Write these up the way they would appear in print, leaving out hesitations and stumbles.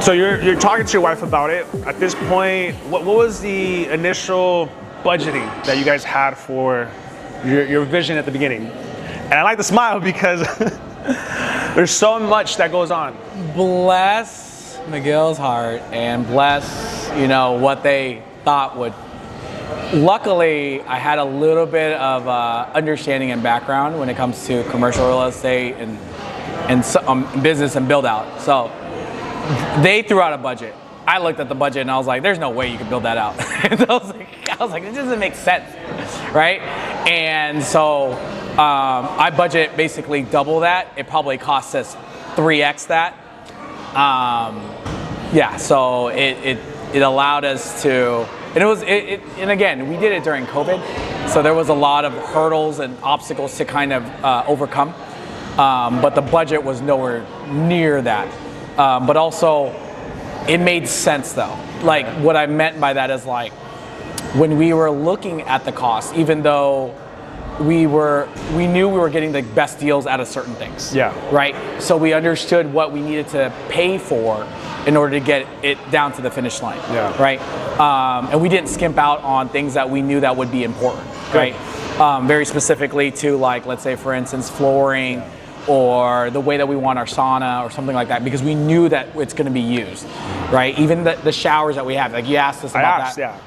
So you're talking to your wife about it. At this point, what was the initial budgeting that you guys had for your vision at the beginning? And I like to smile because there's so much that goes on. Bless Miguel's heart and bless, what they thought would. Luckily, I had a little bit of understanding and background when it comes to commercial real estate and business and build out. So they threw out a budget. I looked at the budget and I was like, there's no way you can build that out. And I was like, it doesn't make sense, right? And so I budget basically double that. It probably costs us 3x that. So it allowed us to, and again, we did it during COVID. So there was a lot of hurdles and obstacles to kind of overcome. But the budget was nowhere near that. But also, it made sense though. Like what I meant by that is like, when we were looking at the cost, even though we knew we were getting the best deals out of certain things. Yeah. Right? So we understood what we needed to pay for in order to get it down to the finish line. Yeah. Right? And we didn't skimp out on things that we knew that would be important. Right? Very specifically to, like, let's say for instance, flooring, or the way that we want our sauna or something like that, because we knew that it's going to be used, right? Even the showers that we have, like you asked us about that. Yeah.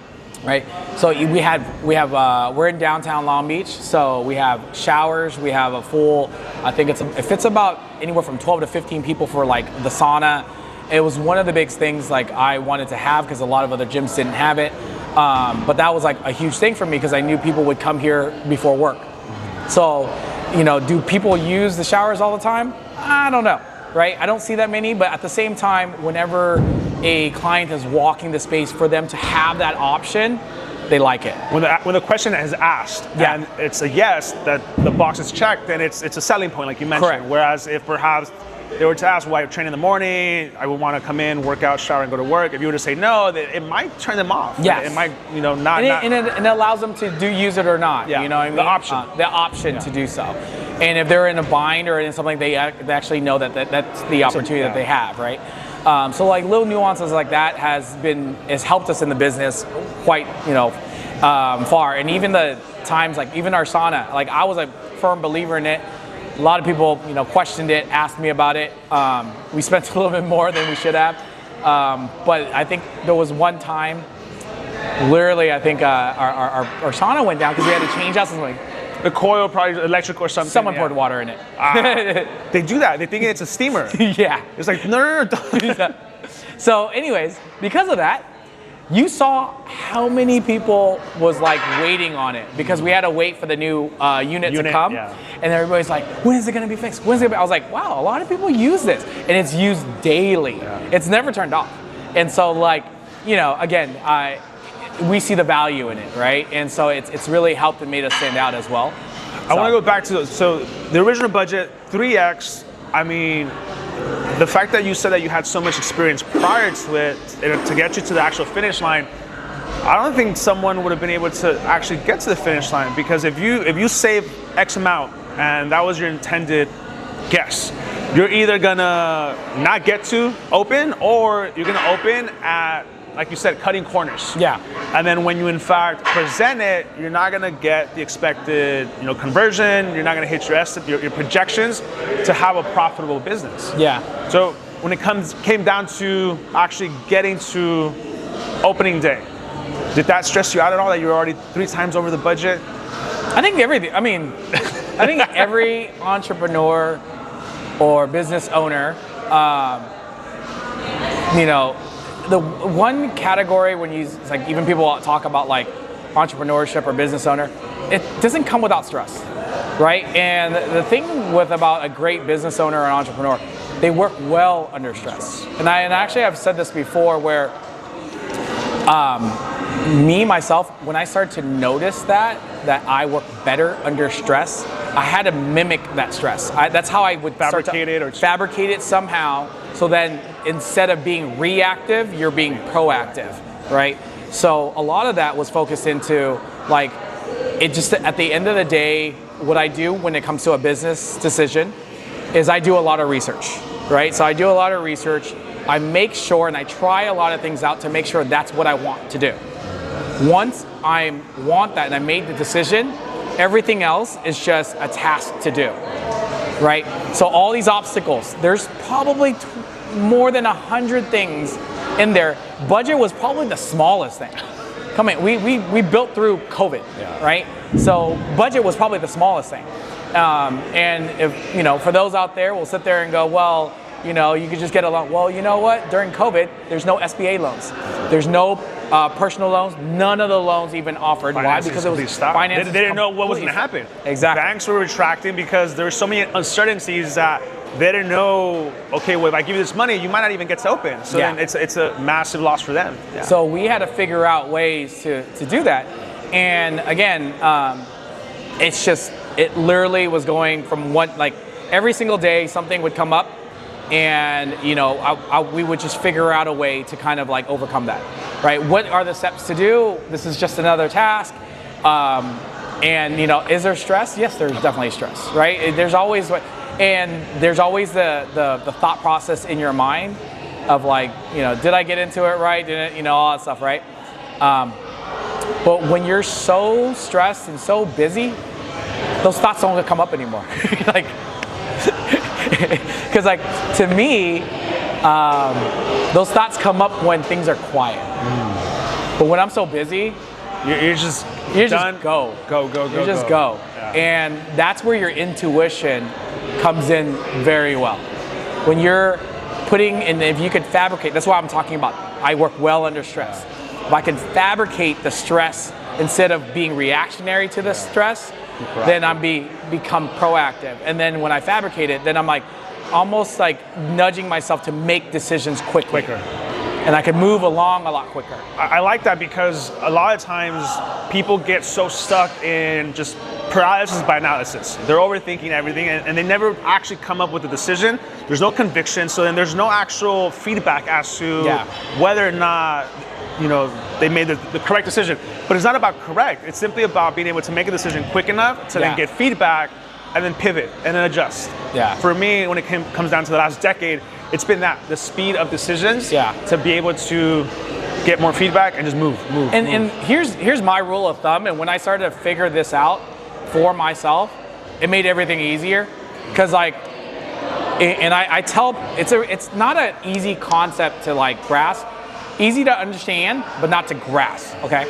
Right? So we're in downtown Long Beach, so we have showers, we have a full, I think it fits about anywhere from 12 to 15 people for like the sauna. It was one of the big things like I wanted to have because a lot of other gyms didn't have it. But that was like a huge thing for me because I knew people would come here before work. So, do people use the showers all the time? I don't know, right? I don't see that many, but at the same time, whenever a client is walking the space, for them to have that option, they like it. When the question is asked and it's a yes, that the box is checked, then it's a selling point, like you mentioned. Correct. Whereas if perhaps they were to ask why I train in the morning, I would want to come in, work out, shower, and go to work. If you were to say no, it might turn them off. Yes. It might, not. And it allows them to use it or not. Yeah. You know what I mean? The option to do so. And if they're in a bind or in something, they actually know that's the opportunity that they have, right? So like little nuances like that has helped us in the business quite, far. And even the times, like even our sauna, like I was a firm believer in it. A lot of people, questioned it, asked me about it. We spent a little bit more than we should have. But I think there was one time, literally, I think our sauna went down because we had to change out something. The coil, probably electric or something. Someone poured water in it. They do that. They think it's a steamer. Yeah. It's like, no. So anyways, because of that, you saw how many people was like waiting on it because we had to wait for the new unit to come. Yeah. And everybody's like, when is it going to be fixed? When's it gonna be? I was like, wow, a lot of people use this. And it's used daily. Yeah. It's never turned off. And so like, again, we see the value in it, right? And so it's really helped and made us stand out as well. I want to go back to the original budget, 3x. I mean, the fact that you said that you had so much experience prior to it to get you to the actual finish line, I don't think someone would have been able to actually get to the finish line, because if you save X amount and that was your intended guess, you're either gonna not get to open or you're gonna open at, like you said, cutting corners. Yeah. And then when you in fact present it, you're not gonna get the expected, conversion. You're not gonna hit your projections to have a profitable business. Yeah. So when it came down to actually getting to opening day, did that stress you out at all that you were already 3 times over the budget? I think everything. I mean, I think every entrepreneur or business owner, the one category when it's like even people talk about like entrepreneurship or business owner, it doesn't come without stress, right? And the thing about a great business owner or entrepreneur, they work well under stress. And actually I've said this before where myself, when I started to notice that I work better under stress, I had to mimic that stress. That's how I would fabricate it somehow. So then instead of being reactive, you're being proactive, right? So a lot of that was focused into like, it just at the end of the day, what I do when it comes to a business decision is I do a lot of research, right? So I do a lot of research I make sure and I try a lot of things out to make sure that's what I want to do. Once I want that and I made the decision, everything else is just a task to do, right? So all these obstacles, there's probably more than 100 things in there. Budget was probably the smallest thing. Come on, we built through COVID, right? So budget was probably the smallest thing. And if, you know, for those out there, we'll sit there and go, well, you know, you could just get a loan. Well, you know what? During COVID, there's no SBA loans. There's no personal loans. None of the loans even offered. Why? Because it was finance. They didn't know what was going to happen. Exactly. Banks were retracting because there were so many uncertainties that they didn't know. Okay, well, if I give you this money, you might not even get to open. So then it's a massive loss for them. Yeah. So we had to figure out ways to do that. And again, it's just, it literally was going from one, like every single day something would come up. And you know, we would just figure out a way to kind of like overcome that, right? What are the steps to do? This is just another task. And you know, is there stress? Yes, there's definitely stress, right? There's always the thought process in your mind of like, you know, did I get into it right? Did it, you know, all that stuff, right? But when you're so stressed and so busy, those thoughts don't come up anymore. Like. Because like to me, those thoughts come up when things are quiet. But when I'm so busy, you're just go. You just go. Yeah. And that's where your intuition comes in very well. When you're putting in, if you could fabricate, that's why I'm talking about I work well under stress. If I can fabricate the stress instead of being reactionary to the stress, then I'm become proactive. And then when I fabricate it, then I'm like almost like nudging myself to make decisions quicker. And I can move along a lot quicker. I like that because a lot of times people get so stuck in just paralysis by analysis. They're overthinking everything and they never actually come up with a decision. There's no conviction, so then there's no actual feedback as to whether or not, you know, they made the correct decision. But it's not about correct. It's simply about being able to make a decision quick enough to then get feedback and then pivot and then adjust. Yeah. For me, when it comes down to the last decade, it's been the speed of decisions to be able to get more feedback and just move. And here's my rule of thumb. And when I started to figure this out for myself, it made everything easier. Because like, and I tell, it's not an easy concept to like grasp. Easy to understand, but not to grasp, okay?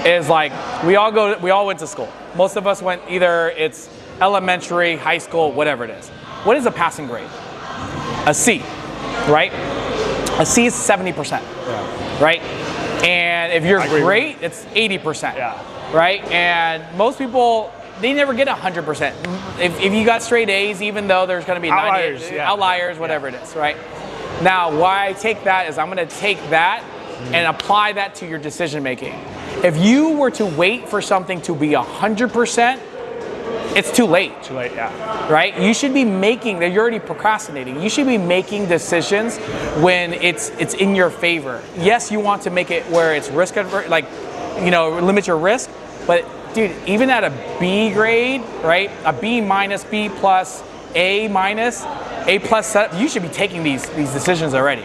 Is like, we all went to school. Most of us went, either it's elementary, high school, whatever it is. What is a passing grade? A C, right? A C is 70%, right? And if you're great, it's 80%, right? And most people, they never get 100%. If you got straight A's, even though there's gonna be outliers, whatever it is, right? Now, why I take that is I'm going to take that and apply that to your decision making. If you were to wait for something to be 100%, it's too late. Right? You should be making, you're already procrastinating. You should be making decisions when it's in your favor. Yes, you want to make it where it's risk averse, like, you know, limit your risk. But dude, even at a B grade, right? A B minus, B plus, A minus, A plus setup, you should be taking these decisions already.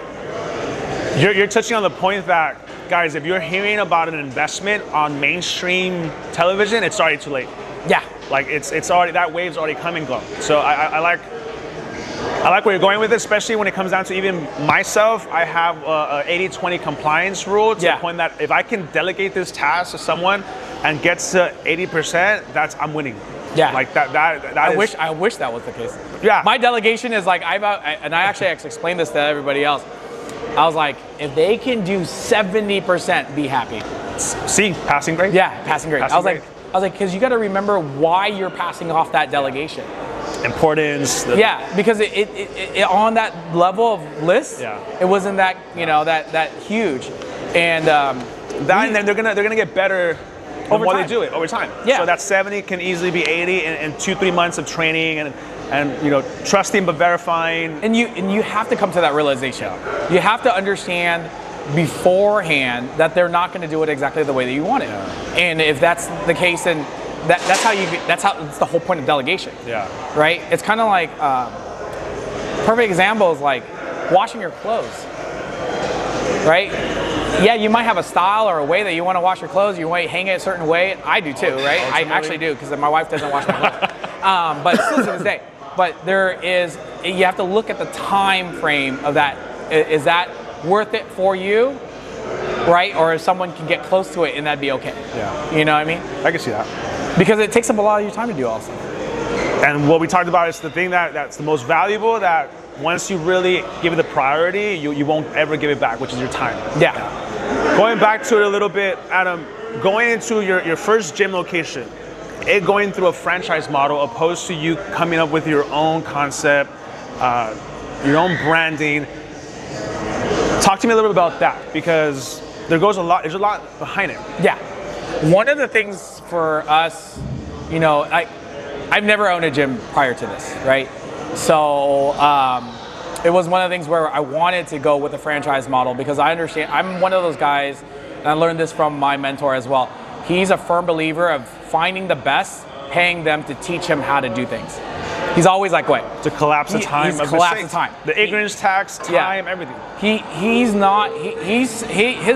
You're touching on the point that, guys, if you're hearing about an investment on mainstream television, it's already too late. Yeah. Like it's already, that wave's already come and gone. So I like where you're going with it, especially when it comes down to even myself. I have a 80-20 compliance rule to the point that if I can delegate this task to someone and get to 80%, I'm winning. Yeah, like that. I wish that was the case. Yeah, my delegation is like and I actually explained this to everybody else. I was like, if they can do 70%, be happy. See, passing grade. Yeah, passing grade. I was like, because you got to remember why you're passing off that delegation. Importance. Because it on that level of list, it wasn't that that huge, and and then they're gonna get better. Over time. They do it over time. Yeah. So that 70 can easily be 80 in 2-3 months of training and you know, trusting but verifying. And you have to come to that realization. You have to understand beforehand that they're not going to do it exactly the way that you want it. And if that's the case, then that's the whole point of delegation. Yeah. Right? It's kind of like perfect example is like washing your clothes, right? Yeah, you might have a style or a way that you want to wash your clothes. You might hang it a certain way. I do too, right? I actually do because my wife doesn't wash my clothes. But still to this day. But you have to look at the time frame of that. Is that worth it for you, right? Or if someone can get close to it and that'd be okay. Yeah. You know what I mean? I can see that. Because it takes up a lot of your time to do all this stuff. And what we talked about is the thing that's the most valuable, that once you really give it the priority, you won't ever give it back, which is your time. Yeah. Going back to it a little bit, Adam, going into your first gym location, it going through a franchise model opposed to you coming up with your own concept, your own branding. Talk to me a little bit about that, because there's a lot behind it. Yeah. One of the things for us, I've never owned a gym prior to this, right? So it was one of the things where I wanted to go with a franchise model, because I understand, I'm one of those guys, and I learned this from my mentor as well. He's a firm believer of finding the best, paying them to teach him how to do things. He's always like, wait. To collapse the time of collapse the time. The ignorance tax, time, everything. His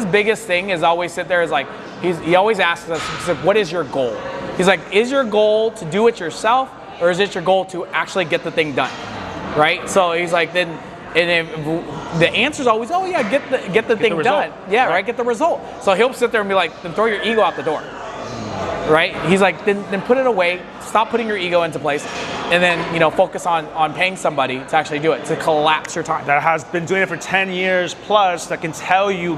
biggest thing is always sit there is like, he always asks us, he's like, what is your goal? He's like, is your goal to do it yourself, or is it your goal to actually get the thing done, right? So he's like, the answer is always, oh yeah, get the thing done. Yeah, right, get the result. So he'll sit there and be like, then throw your ego out the door, right? He's like, then put it away, stop putting your ego into place, and then focus on paying somebody to actually do it, to collapse your time. That has been doing it for 10 years plus, that can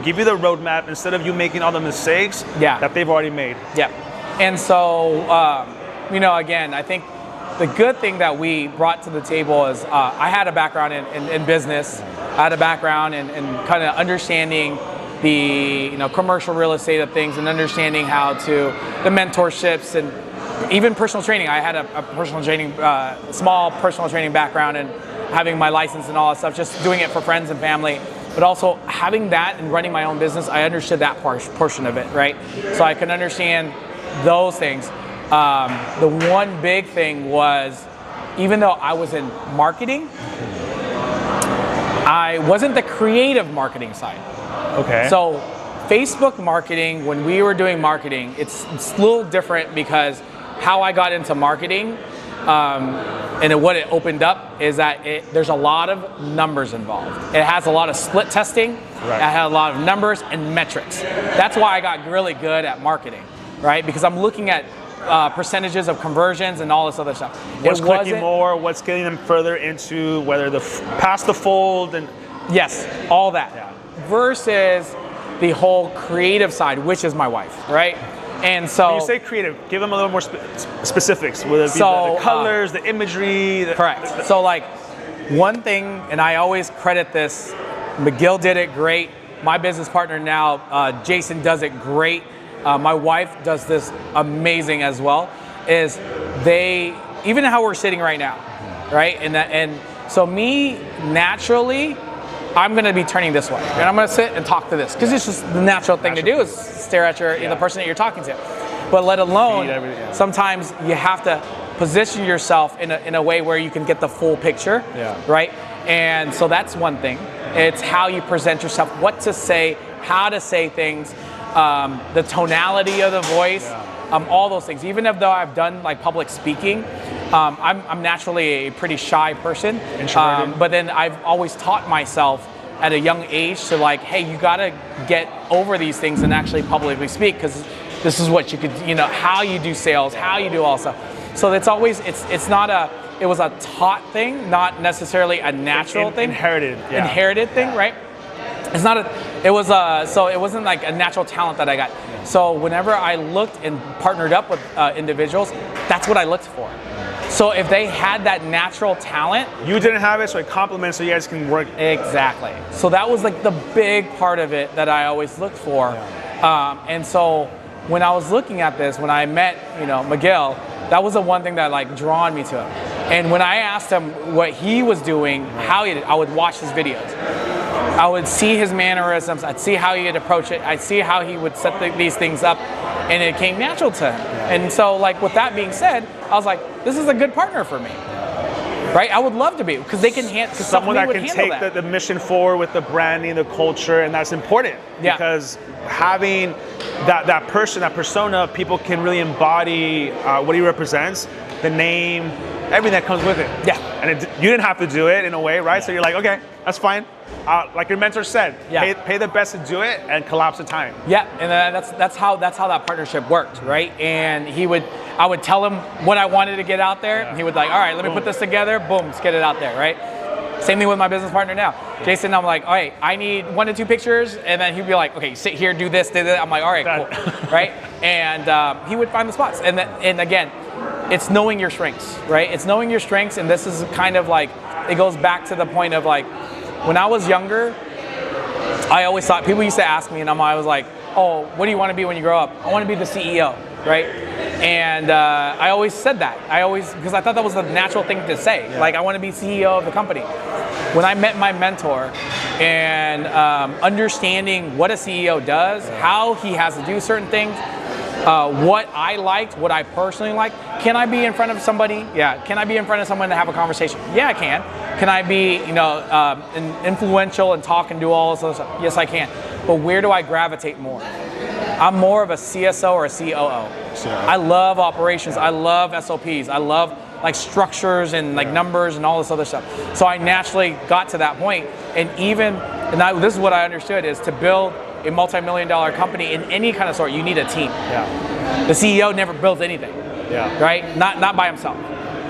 give you the roadmap instead of you making all the mistakes that they've already made. Yeah. And so, again, I think the good thing that we brought to the table is I had a background in business. I had a background in kind of understanding the commercial real estate of things, and understanding how to the mentorships and even personal training. I had a personal training, small personal training background, and having my license and all that stuff, just doing it for friends and family. But also having that and running my own business, I understood that portion of it, right? So I can understand those things. The one big thing was, even though I was in marketing, I wasn't the creative marketing side. Okay. So Facebook marketing, when we were doing marketing, it's a little different, because how I got into marketing and what it opened up is that there's a lot of numbers involved. It has a lot of split testing. Right. It had a lot of numbers and metrics. That's why I got really good at marketing, right? Because I'm looking at percentages of conversions and all this other stuff. What's clicking more? What's getting them further into whether past the fold, and yes, all that. Yeah. Versus the whole creative side, which is my wife, right? And so when you say creative, give them a little more specifics. Whether it be the colors, the imagery. Correct. So like one thing, and I always credit this, McGill did it great. My business partner now, Jason, does it great. My wife does this amazing as well. Is even how we're sitting right now, right? And so me, naturally, I'm going to be turning this way, and I'm going to sit and talk to this, because it's just the natural thing to do, is stare at the person that you're talking to. But let alone, sometimes you have to position yourself in a way where you can get the full picture, right? And so that's one thing. It's how you present yourself, what to say, how to say things, the tonality of the voice, all those things. Even though I've done like public speaking, I'm naturally a pretty shy person, but then I've always taught myself at a young age to like, hey, you gotta get over these things and actually publicly speak, because this is what you could, how you do sales, how you do all stuff. So it's always, it was a taught thing, not necessarily a natural thing. Inherited thing, right? It wasn't like a natural talent that I got. So whenever I looked and partnered up with individuals, that's what I looked for. So if they had that natural talent, you didn't have it, so it complements, so you guys can work. Exactly. So that was like the big part of it that I always looked for. And so when I was looking at this, when I met, Miguel, that was the one thing that like drawn me to him. And when I asked him what he was doing, how he did, I would watch his videos. I would see his mannerisms. I'd see how he would approach it. I'd see how he would set these things up, and it came natural to him. And so, like, with that being said, I was like, this is a good partner for me. right? I would love to be, because they can handle. Someone that can take the mission forward with the branding, the culture, and that's important. Yeah. Because having that person, that persona, people can really embody what he represents, the name, everything that comes with it. Yeah. And you didn't have to do it in a way, right? So you're like, okay, that's fine. Like your mentor said, pay the best to do it and collapse the time. Yeah, and that's how that partnership worked, right? And I would tell him what I wanted to get out there, and he would like, all right, let me put this together, boom, let's get it out there, right? Same thing with my business partner now. Jason, I'm like, all right, I need 1 to 2 pictures, and then he'd be like, okay, sit here, do this, do that. I'm like, all right, cool, right? And he would find the spots, and again, it's knowing your strengths, right? It's knowing your strengths, and this is kind of like, it goes back to the point of like, when I was younger, I always thought, people used to ask me, and I was like, oh, what do you want to be when you grow up? I want to be the CEO, right? And I always said that. Because I thought that was the natural thing to say. Yeah. Like, I want to be CEO of the company. When I met my mentor and understanding what a CEO does, how he has to do certain things, what I liked, what I personally like. Can I be in front of somebody? Yeah. Can I be in front of someone to have a conversation? Yeah, I can. Can I be, influential and talk and do all this other stuff? Yes, I can. But where do I gravitate more? I'm more of a CSO or a COO. Sure. I love operations. I love SOPs. I love like structures and like numbers and all this other stuff. So I naturally got to that point. And this is what I understood, is to build a multi-million-dollar company in any kind of sort, you need a team. Yeah. The CEO never builds anything. Yeah. Right? Not by himself.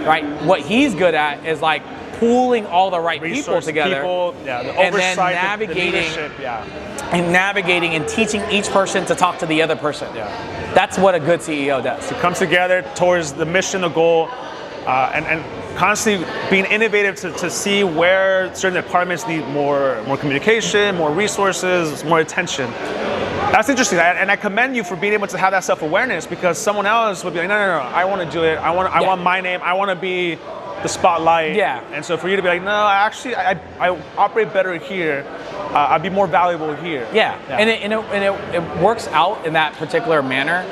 Right? What he's good at is like pooling all the right people together, the and oversight, then navigating, the leadership, and navigating and teaching each person to talk to the other person. Yeah. That's what a good CEO does. It comes together towards the mission, the goal, and constantly being innovative to see where certain departments need more communication, more resources, more attention. That's interesting, and I commend you for being able to have that self-awareness, because someone else would be like, no, I want to do it. I want my name. I want to be the spotlight. Yeah. And so for you to be like, no, I operate better here. I'd be more valuable here. Yeah. And it works out in that particular manner.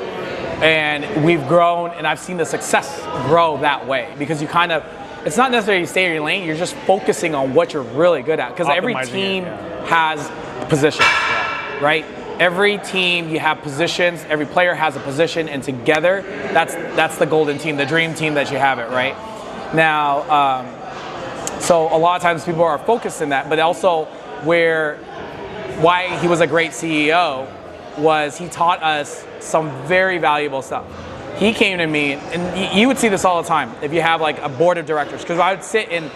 And we've grown, and I've seen the success grow that way, because you kind of, it's not necessarily you stay in your lane, you're just focusing on what you're really good at. Because every team has positions, right? Every team, you have positions, every player has a position, and together, that's the golden team, the dream team that you have it, right? Now, so a lot of times people are focused in that, but also why he was a great CEO was he taught us some very valuable stuff. He came to me, and you would see this all the time if you have like a board of directors, because I would sit in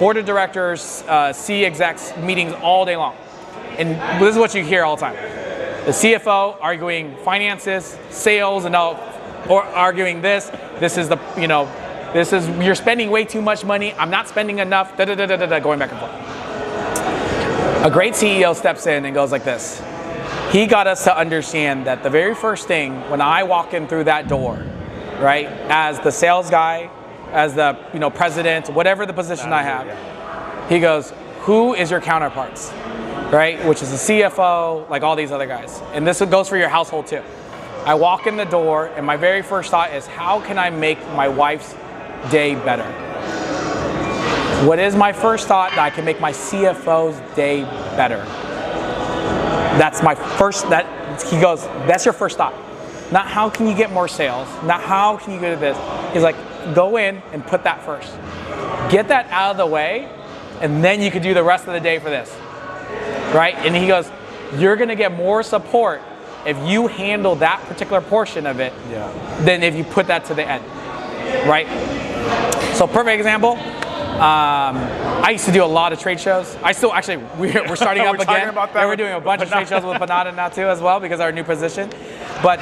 board of directors, C execs meetings all day long. And this is what you hear all the time. The CFO arguing finances, sales, and all, or arguing this is you're spending way too much money, I'm not spending enough, going back and forth. A great CEO steps in and goes like this. He got us to understand that the very first thing when I walk in through that door, right, as the sales guy, as the president, whatever the position I have, he goes, who is your counterparts, right? Which is the CFO, like all these other guys. And this goes for your household too. I walk in the door, and my very first thought is, how can I make my wife's day better? What is my first thought? That I can make my CFO's day better. That's my first, he goes, that's your first thought. Not how can you get more sales, not how can you go to this. He's like, go in and put that first. Get that out of the way, and then you can do the rest of the day for this, right? And he goes, you're gonna get more support if you handle that particular portion of it than if you put that to the end, right? So perfect example, I used to do a lot of trade shows. I still actually, we're starting up again. About that. We're doing a bunch of trade shows with Panada now too as well, because of our new position. But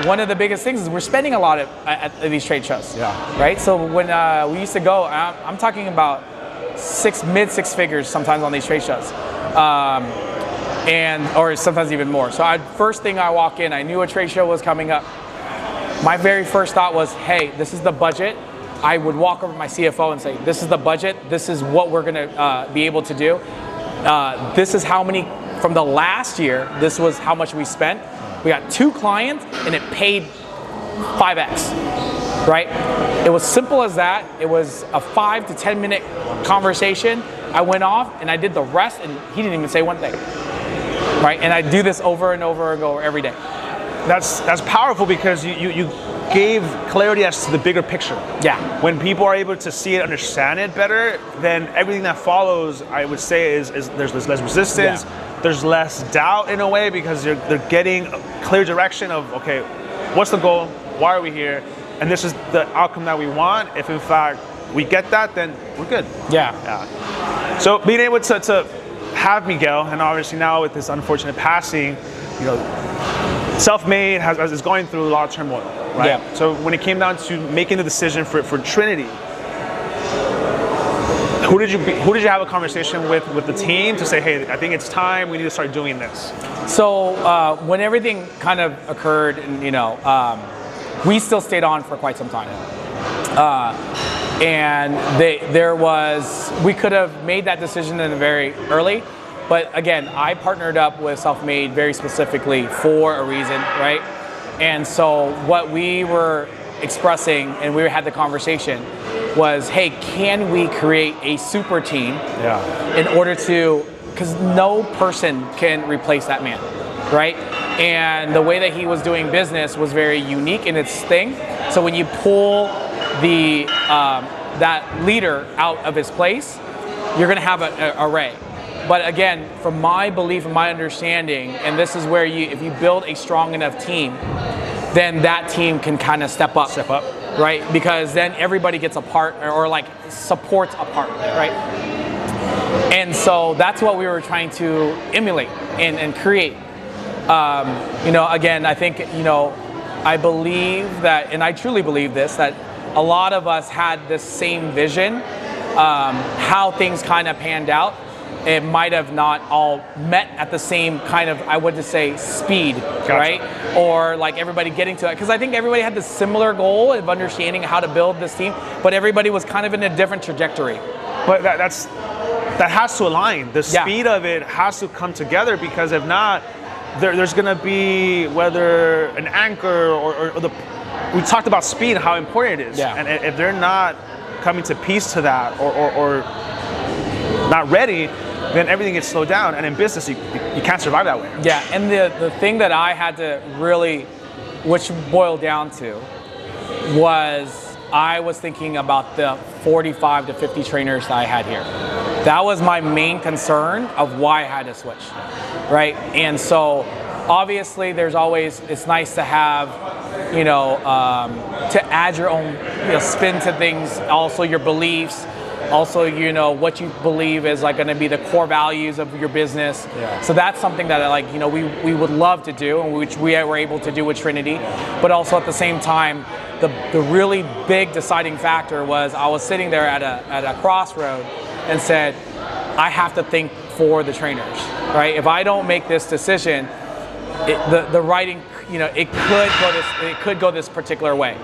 one of the biggest things is we're spending a lot at these trade shows, right? So when we used to go, I'm talking about mid six figures sometimes on these trade shows. Or sometimes even more. So first thing I walk in, I knew a trade show was coming up. My very first thought was, hey, this is the budget. I would walk over to my CFO and say, this is the budget. This is what we're gonna be able to do. This is how many, from the last year, this was how much we spent. We got 2 clients and it paid 5x, right? It was simple as that. It was a 5 to 10 minute conversation. I went off and I did the rest, and he didn't even say one thing. Right? And I do this over and over and over every day. That's powerful because you gave clarity as to the bigger picture. Yeah. When people are able to see it, understand it better, then everything that follows, I would say, is there's less resistance, there's less doubt in a way, because they're getting a clear direction of, okay, what's the goal? Why are we here? And this is the outcome that we want. If in fact we get that, then we're good. Yeah. So being able to have Miguel, and obviously now with this unfortunate passing, Self-Made is going through a lot of turmoil, right? Yeah. So when it came down to making the decision for Trinity, who did you have a conversation with the team to say, hey, I think it's time, we need to start doing this? So when everything kind of occurred, and we still stayed on for quite some time. And we could have made that decision in the very early, but again, I partnered up with Self-Made very specifically for a reason, right? And so what we were expressing, and we had the conversation, was, hey, can we create a super team in order to, because no person can replace that man, right? And the way that he was doing business was very unique in its thing. So when you pull that leader out of his place, you're going to have an array. But again, from my belief and my understanding, and this is where if you build a strong enough team, then that team can kind of step up, right? Because then everybody gets a part, or like supports a part, right? And so that's what we were trying to emulate and create. Again, I think, I believe that, and I truly believe this, that a lot of us had this same vision. How things kind of panned out, it might have not all met at the same kind of, I would just say, speed, right? Or like everybody getting to it. Because I think everybody had the similar goal of understanding how to build this team, but everybody was kind of in a different trajectory. But that has to align. The speed of it has to come together, because if not, there's going to be whether an anchor or we talked about speed, how important it is. And if they're not coming to peace to that, or not ready, then everything gets slowed down. And in business, you can't survive that way. Yeah, and the thing that I had to really, which boiled down to, was I was thinking about the 45 to 50 trainers that I had here. That was my main concern of why I had to switch, right? And so obviously it's nice to have, to add your own spin to things, also your beliefs, also what you believe is like going to be the core values of your business. So that's something that we would love to do, and which we were able to do with Trinity. But also at the same time, the really big deciding factor was I was sitting there at a crossroad and said, I have to think for the trainers, right? If I don't make this decision, the writing, it could go this particular way,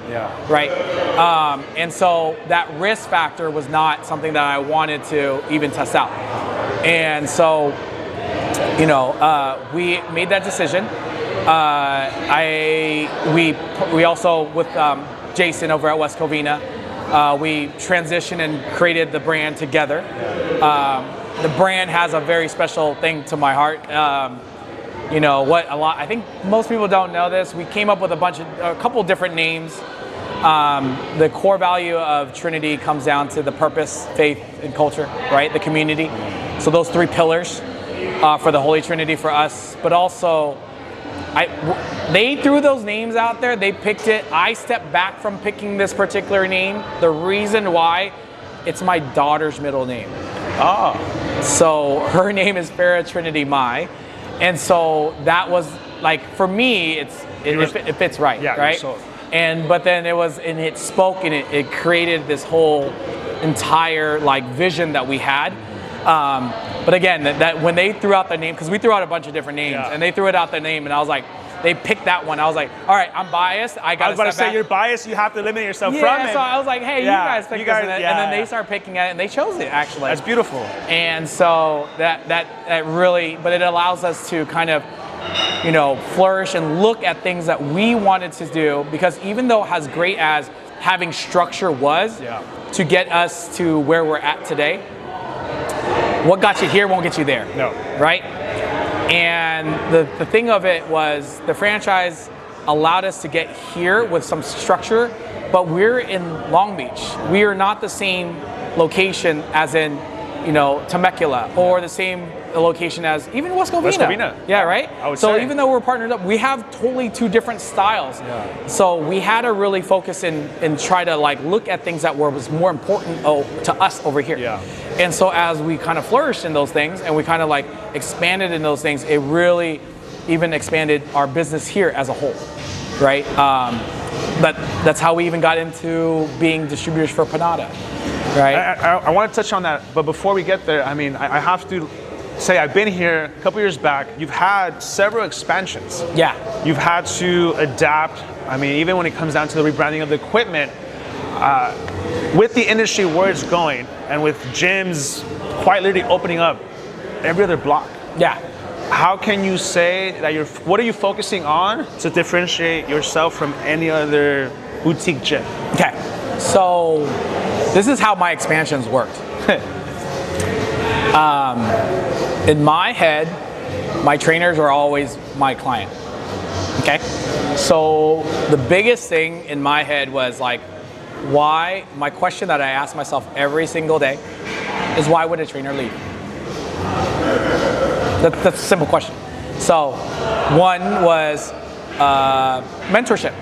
right? And so that risk factor was not something that I wanted to even test out. And so, we made that decision. We also, with Jason over at West Covina, we transitioned and created the brand together. The brand has a very special thing to my heart. I think most people don't know this. We came up with a couple different names. The core value of Trinity comes down to the purpose, faith, and culture, right? The community. So those three pillars for the Holy Trinity for us. But also, they threw those names out there. They picked it. I stepped back from picking this particular name. The reason why, it's my daughter's middle name. So her name is Farah Trinity Mai. And so that was for me, it fits right, right? But then it spoke, and it created this whole entire vision that we had. But again, that when they threw out the name, because we threw out a bunch of different names, and they threw it out the name, and I was like, they picked that one. I was like, all right, I'm biased. I was about to say, you're biased. You have to eliminate yourself from it. So I was like, hey, you guys pick this, and then they started picking it, and they chose it actually. That's beautiful. And so that really, but it allows us to kind of, flourish and look at things that we wanted to do, because even though as great as having structure was to get us to where we're at today. What got you here won't get you there. No. Right? And the thing of it was the franchise allowed us to get here with some structure, but we're in Long Beach. We are not the same location as in, Temecula, or the same location as even West Covina. West Covina. Yeah, right? I would so say. even though we're partnered up, we have totally two different styles. Yeah. So we had to really focus and try to look at things that was more important to us over here. Yeah. And so as we kind of flourished in those things and we kind of expanded in those things, it really even expanded our business here as a whole, right? That's how we even got into being distributors for Panada, right? I want to touch on that, but before we get there, I have to say I've been here a couple years back. You've had several expansions. Yeah. You've had to adapt. Even when it comes down to the rebranding of the equipment, with the industry where it's going, and with gyms quite literally opening up every other block. Yeah. How can you say that what are you focusing on to differentiate yourself from any other boutique gym? Okay, so this is how my expansions worked. In my head, my trainers are always my client. Okay, so the biggest thing in my head was why? My question that I ask myself every single day is, why would a trainer leave? That's a simple question. So one was mentorship.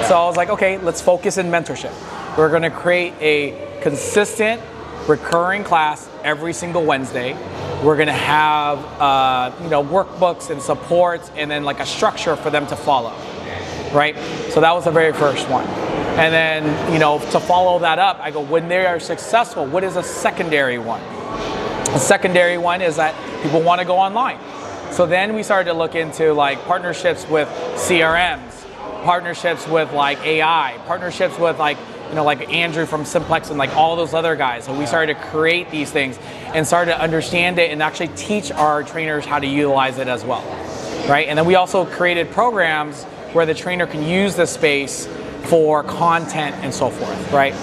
So I was like, okay, let's focus in mentorship. We're going to create a consistent, recurring class every single Wednesday. We're going to have workbooks and supports, and then a structure for them to follow, right? So that was the very first one. And then, to follow that up, I go, when they are successful, what is a secondary one? A secondary one is that people want to go online. So then we started to look into partnerships with CRMs, partnerships with AI, partnerships with Andrew from Simplex and all those other guys. So we started to create these things and started to understand it and actually teach our trainers how to utilize it as well, right? And then we also created programs where the trainer can use the space for content and so forth, right?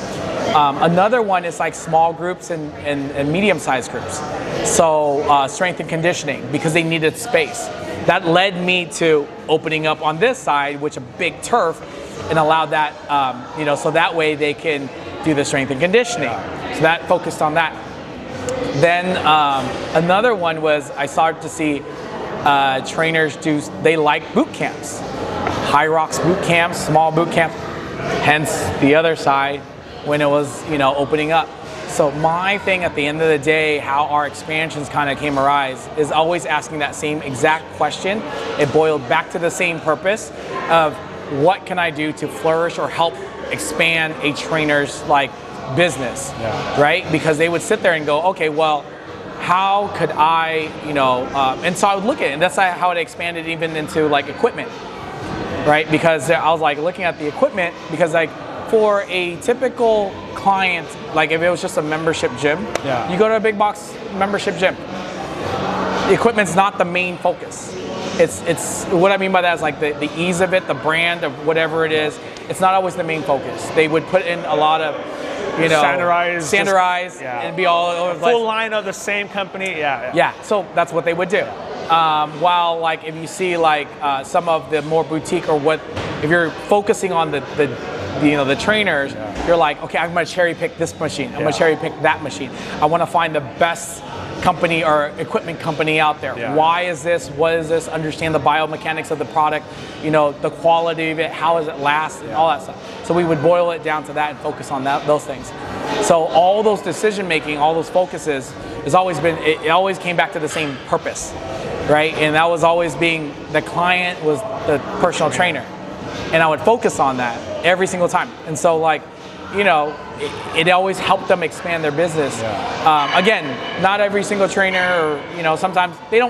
Another one is small groups and medium-sized groups. So strength and conditioning, because they needed space. That led me to opening up on this side, which a big turf, and allowed that, so that way they can do the strength and conditioning. So that focused on that. Then another one was I started to see trainers they like boot camps. High rocks boot camps, small boot camps, hence the other side when it was, opening up. So my thing at the end of the day, how our expansions kind of came arise, is always asking that same exact question. It boiled back to the same purpose of what can I do to flourish or help expand a trainer's business, right? Because they would sit there and go, okay, well, how could I, and so I would look at it, and that's how it expanded even into equipment, right? Because I was looking at the equipment, because for a typical client, if it was just a membership gym, you go to a big box membership gym. The equipment's not the main focus. It's what I mean by that is the ease of it, the brand of whatever it is. It's not always the main focus. They would put in a lot of, standardized, and be all over the place. Full line of the same company, Yeah, so that's what they would do. While if you see some of the more boutique or if you're focusing on the trainers, you're okay, I'm going to cherry pick this machine. I'm going to cherry pick that machine. I want to find the best company or equipment company out there. Why is this? What is this? Understand the biomechanics of the product, the quality of it, how does it last, and all that stuff. So we would boil it down to that and focus on those things. So all those decision making, all those focuses, it always came back to the same purpose, right? And that was always being the client was the personal trainer. And I would focus on that every single time. And so it always helped them expand their business. Again, not every single trainer, or sometimes they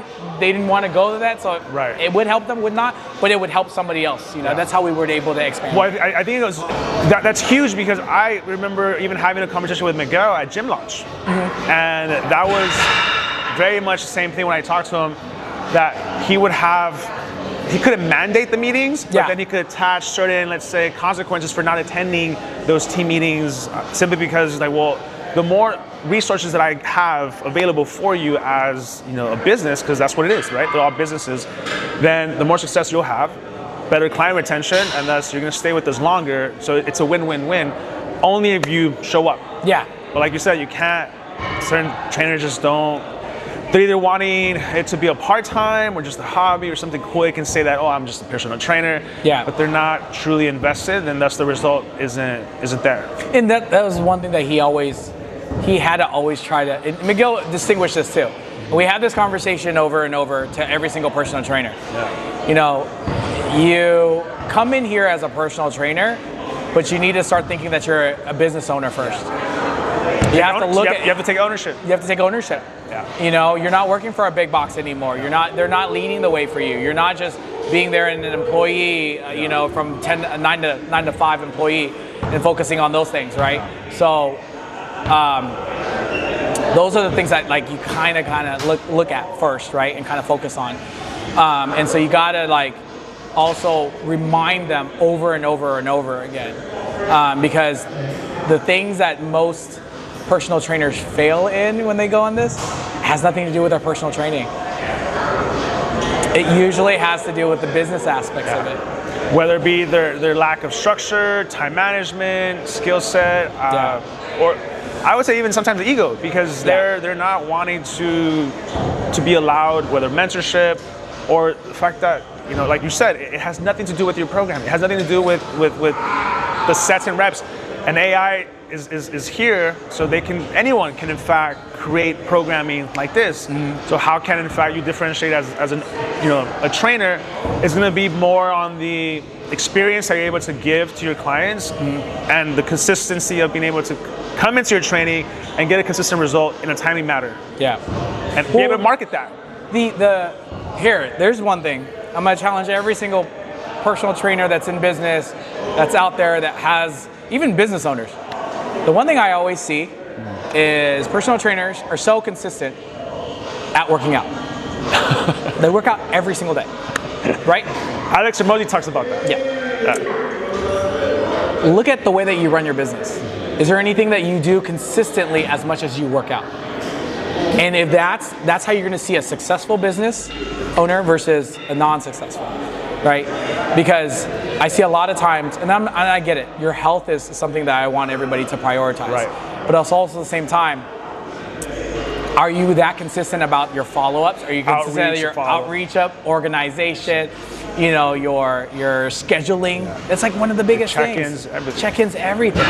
didn't want to go to that, so it would help them, would not, but it would help somebody else. That's how we were able to expand. Well, I think that's huge, because I remember even having a conversation with Miguel at Gym Launch, and that was very much the same thing when I talked to him, that he would have he couldn't mandate the meetings, but Yeah. then he could attach certain, let's say, consequences for not attending those team meetings simply because, like, well, the more resources that I have available for you as, you know, a business, because that's what it is, right? They're all businesses. Then the more success you'll have, better client retention, and thus you're going to stay with us longer. So it's a win-win-win. Only if you show up. Yeah. But like you said, you can't. Certain trainers just don't. They're either wanting it to be a part-time or just a hobby or something quick and say that, oh, I'm just a personal trainer. Yeah. But they're not truly invested, and thus the result isn't there. And that was one thing that he had to always try to, and Miguel distinguished this too. We had this conversation over and over to every single personal trainer. Yeah. You know, you come in here as a personal trainer, but you need to start thinking that you're a business owner first. You have to look at. You have to take ownership. You have to take ownership. Yeah. You know, you're not working for a big box anymore. They're not leading the way for you. You're not just being there in an employee, you know, from 9 to 5 employee and focusing on those things, right? So, those are the things that like you kind of look at first, right, and kind of focus on. And so you gotta like also remind them over and over and over again, because the things that most personal trainers fail in when they go on this has nothing to do with their personal training. It usually has to do with the business aspects of it. Whether it be their lack of structure, time management, skill set, or I would say even sometimes ego, because they're not wanting to be allowed, whether mentorship or the fact that, you know, like you said, it has nothing to do with your program. It has nothing to do with the sets and reps. And AI is here, so anyone can in fact create programming like this. So how can in fact you differentiate as a trainer is going to be more on the experience that you're able to give to your clients and the consistency of being able to come into your training and get a consistent result in a timely manner. Yeah. And be able to market that. There's one thing. I'm going to challenge every single personal trainer that's in business, that's out there, that has, even business owners. The one thing I always see is personal trainers are so consistent at working out. They work out every single day, right? Alex Ramosi talks about that. Yeah. Look at the way that you run your business. Is there anything that you do consistently as much as you work out? And if that's how you're going to see a successful business owner versus a non-successful, right? Because I see a lot of times, and I get it, your health is something that I want everybody to prioritize. Right. But also at the same time, are you that consistent about your follow-ups? Are you consistent with your outreach up, organization, you know, your scheduling? It's like one of the biggest check-ins, things. everything. Check-ins, everything.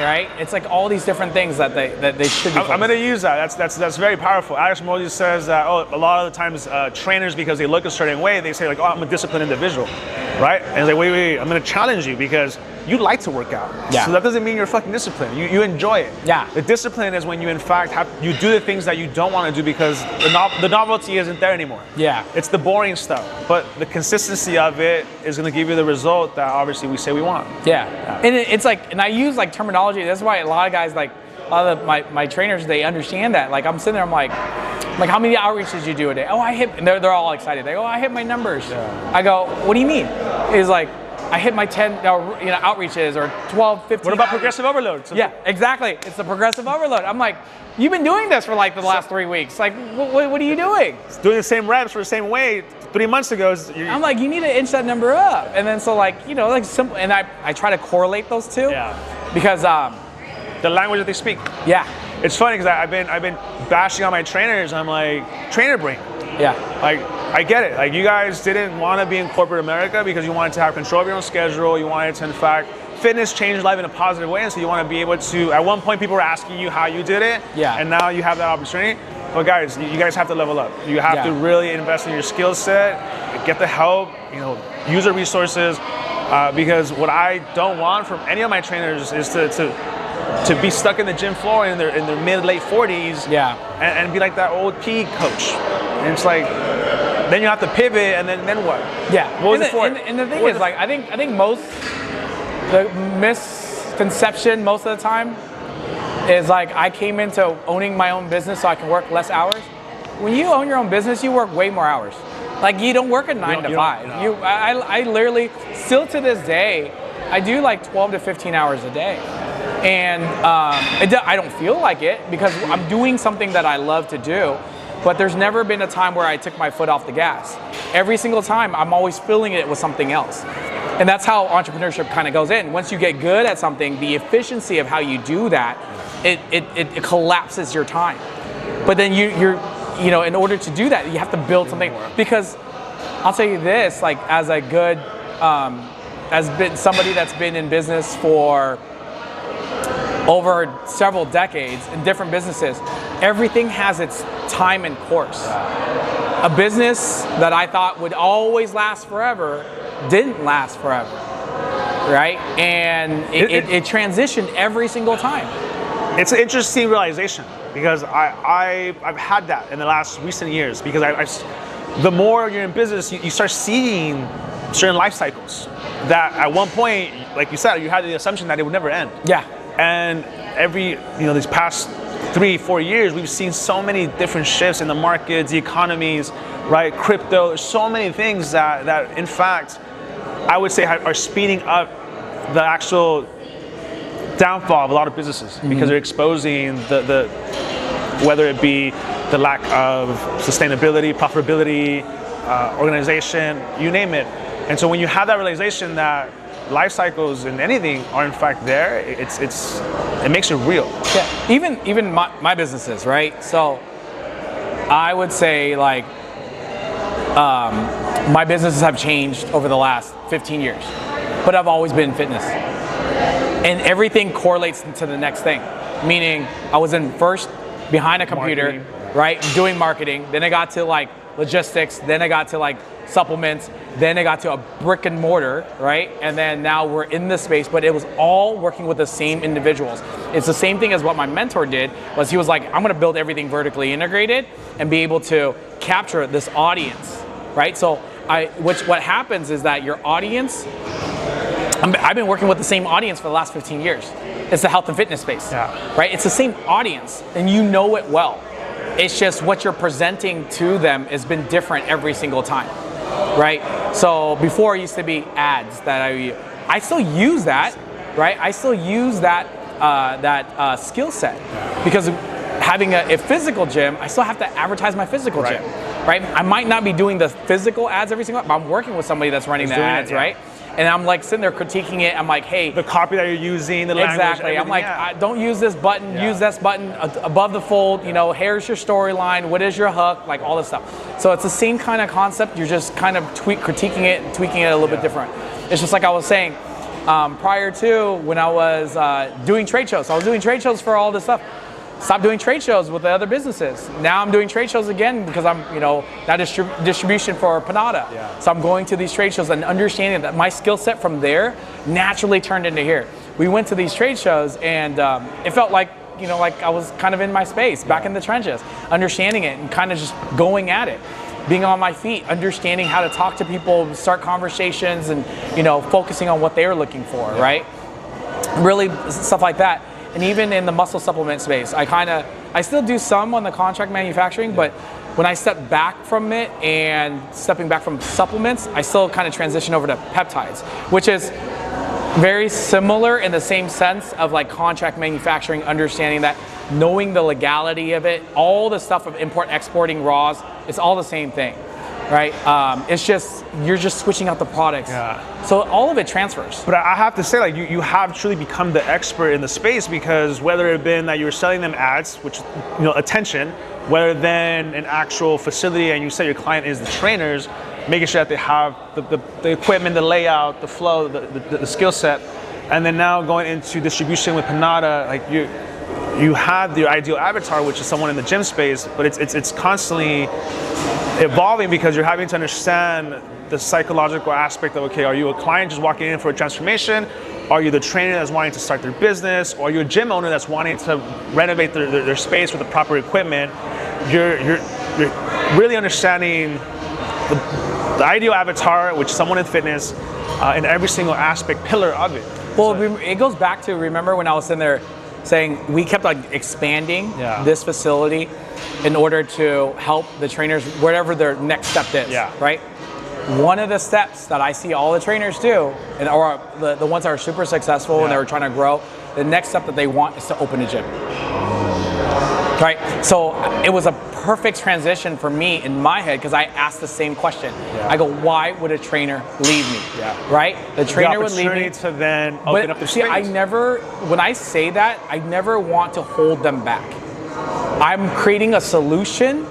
Right? It's like all these different things that they should be. I'm going to use that. That's very powerful. Alex Ramosi says that a lot of the times trainers, because they look a certain way, they say like, oh, I'm a disciplined individual, right? And it's like, wait, I'm going to challenge you because you like to work out. Yeah. So that doesn't mean you're fucking disciplined. You enjoy it. Yeah. The discipline is when you in fact you do the things that you don't want to do because the novelty isn't there anymore. Yeah. It's the boring stuff, but the consistency of it is going to give you the result that obviously we say we want. Yeah. And it's like, and I use like terminology. That's why a lot of guys, like a lot of my trainers, they understand that. Like I'm sitting there, I'm like how many outreaches did you do a day? Oh, I hit, and they're all excited. They go, oh, I hit my numbers. Yeah. I go, what do you mean? It's like, I hit my 10 outreaches or 12, 15. What about progressive overload? Yeah, exactly. It's the progressive overload. I'm like, you've been doing this for like the last 3 weeks. Like, what are you doing? It's doing the same reps for the same weight 3 months ago. I'm like, you need to inch that number up. And then so like, you know, like simple. And I try to correlate those two. Yeah. Because the language that they speak. Yeah. It's funny because I've been bashing on my trainers. I'm like, trainer brain. Yeah. Like, I get it. Like, you guys didn't want to be in corporate America because you wanted to have control of your own schedule. You wanted to, in fact, fitness change life in a positive way. And so you want to be able to, at one point, people were asking you how you did it. Yeah. And now you have that opportunity. But guys, you guys have to level up. You have to really invest in your skill set, get the help, you know, use the resources. Because what I don't want from any of my trainers is to be stuck in the gym floor in their mid-late 40s. Yeah. And be like that old PE coach. And it's like, then you have to pivot, and then what? Yeah. What was it for? And the thing is, like, I think the misconception most of the time is like, I came into owning my own business so I can work less hours. When you own your own business, you work way more hours. Like you don't work a 9 to 5. I literally, still to this day, I do like 12 to 15 hours a day. And I don't feel like it because I'm doing something that I love to do, but there's never been a time where I took my foot off the gas. Every single time, I'm always filling it with something else. And that's how entrepreneurship kind of goes in. Once you get good at something, the efficiency of how you do that, it collapses your time. But then you're in order to do that, you have to build something. Because I'll tell you this, like as a good, somebody that's been in business for over several decades in different businesses, everything has its time and course. A business that I thought would always last forever didn't last forever, right? And it transitioned every single time. It's an interesting realization because I've had that in the last recent years because the more you're in business, you start seeing certain life cycles that at one point, like you said, you had the assumption that it would never end. Yeah. And these past 3-4 years, we've seen so many different shifts in the markets, the economies, right? Crypto, there's so many things that in fact, I would say are speeding up the actual downfall of a lot of businesses because they're exposing the whether it be the lack of sustainability, profitability, organization, you name it. And so when you have that realization that life cycles in anything are in fact there, it makes it real. Yeah, even my businesses, right? So I would say like my businesses have changed over the last 15 years, but I've always been in fitness. And everything correlates to the next thing. Meaning I was in first behind a computer, marketing. Right? Doing marketing. Then I got to like logistics. Then I got to like supplements. Then I got to a brick and mortar, right? And then now we're in this space, but it was all working with the same individuals. It's the same thing as what my mentor did, was he was like, I'm gonna build everything vertically integrated and be able to capture this audience, right? So what happens is that your audience, I've been working with the same audience for the last 15 years. It's the health and fitness space, right? It's the same audience and you know it well. It's just what you're presenting to them has been different every single time, right? So before it used to be ads that I still use that, right? I still use that skill set because having a physical gym, I still have to advertise my physical gym, right? I might not be doing the physical ads every single time, but I'm working with somebody that's running the ads, right? And I'm like sitting there critiquing it. I'm like, hey, the copy that you're using, the language, exactly. I'm like, don't use this button. Use this button above the fold. Here's your storyline. What is your hook? Like all this stuff. So it's the same kind of concept. You're just kind of critiquing it and tweaking it a little bit different. It's just like I was saying prior to when I was doing trade shows. I was doing trade shows for all this stuff. Stopped doing trade shows with the other businesses. Now I'm doing trade shows again because I'm, now distribution for Panada. So I'm going to these trade shows and understanding that my skill set from there naturally turned into here. We went to these trade shows and it felt like, like I was kind of in my space, back in the trenches, understanding it and kind of just going at it, being on my feet, understanding how to talk to people, start conversations and, focusing on what they're looking for, right? Really stuff like that. And even in the muscle supplement space, I still do some on the contract manufacturing, but when I step back from it and stepping back from supplements, I still kind of transition over to peptides, which is very similar in the same sense of like contract manufacturing, understanding that, knowing the legality of it, all the stuff of import, exporting, raws, it's all the same thing, right? It's just, you're just switching out the products. So all of it transfers. But I have to say, like, you have truly become the expert in the space because whether it had been that you were selling them ads, which, attention, whether then an actual facility and you say your client is the trainers, making sure that they have the equipment, the layout, the flow, the skill set, and then now going into distribution with Panada, like you have your ideal avatar, which is someone in the gym space, but it's constantly evolving because you're having to understand the psychological aspect of, okay, are you a client just walking in for a transformation? Are you the trainer that's wanting to start their business? Or are you a gym owner that's wanting to renovate their space with the proper equipment? You're really understanding the ideal avatar, which is someone in fitness, in every single aspect, pillar of it. Well, it goes back to, remember when I was sitting there saying we kept like expanding Yeah. this facility in order to help the trainers, whatever their next step is, Yeah. right? One of the steps that I see all the trainers do, and or the ones that are super successful and they're trying to grow, the next step that they want is to open a gym. Right? So it was a perfect transition for me in my head because I asked the same question. Yeah. I go, why would a trainer leave me? Yeah. Right? The trainer would leave me. To then open up the see, space. I never, when I say that, I never want to hold them back. I'm creating a solution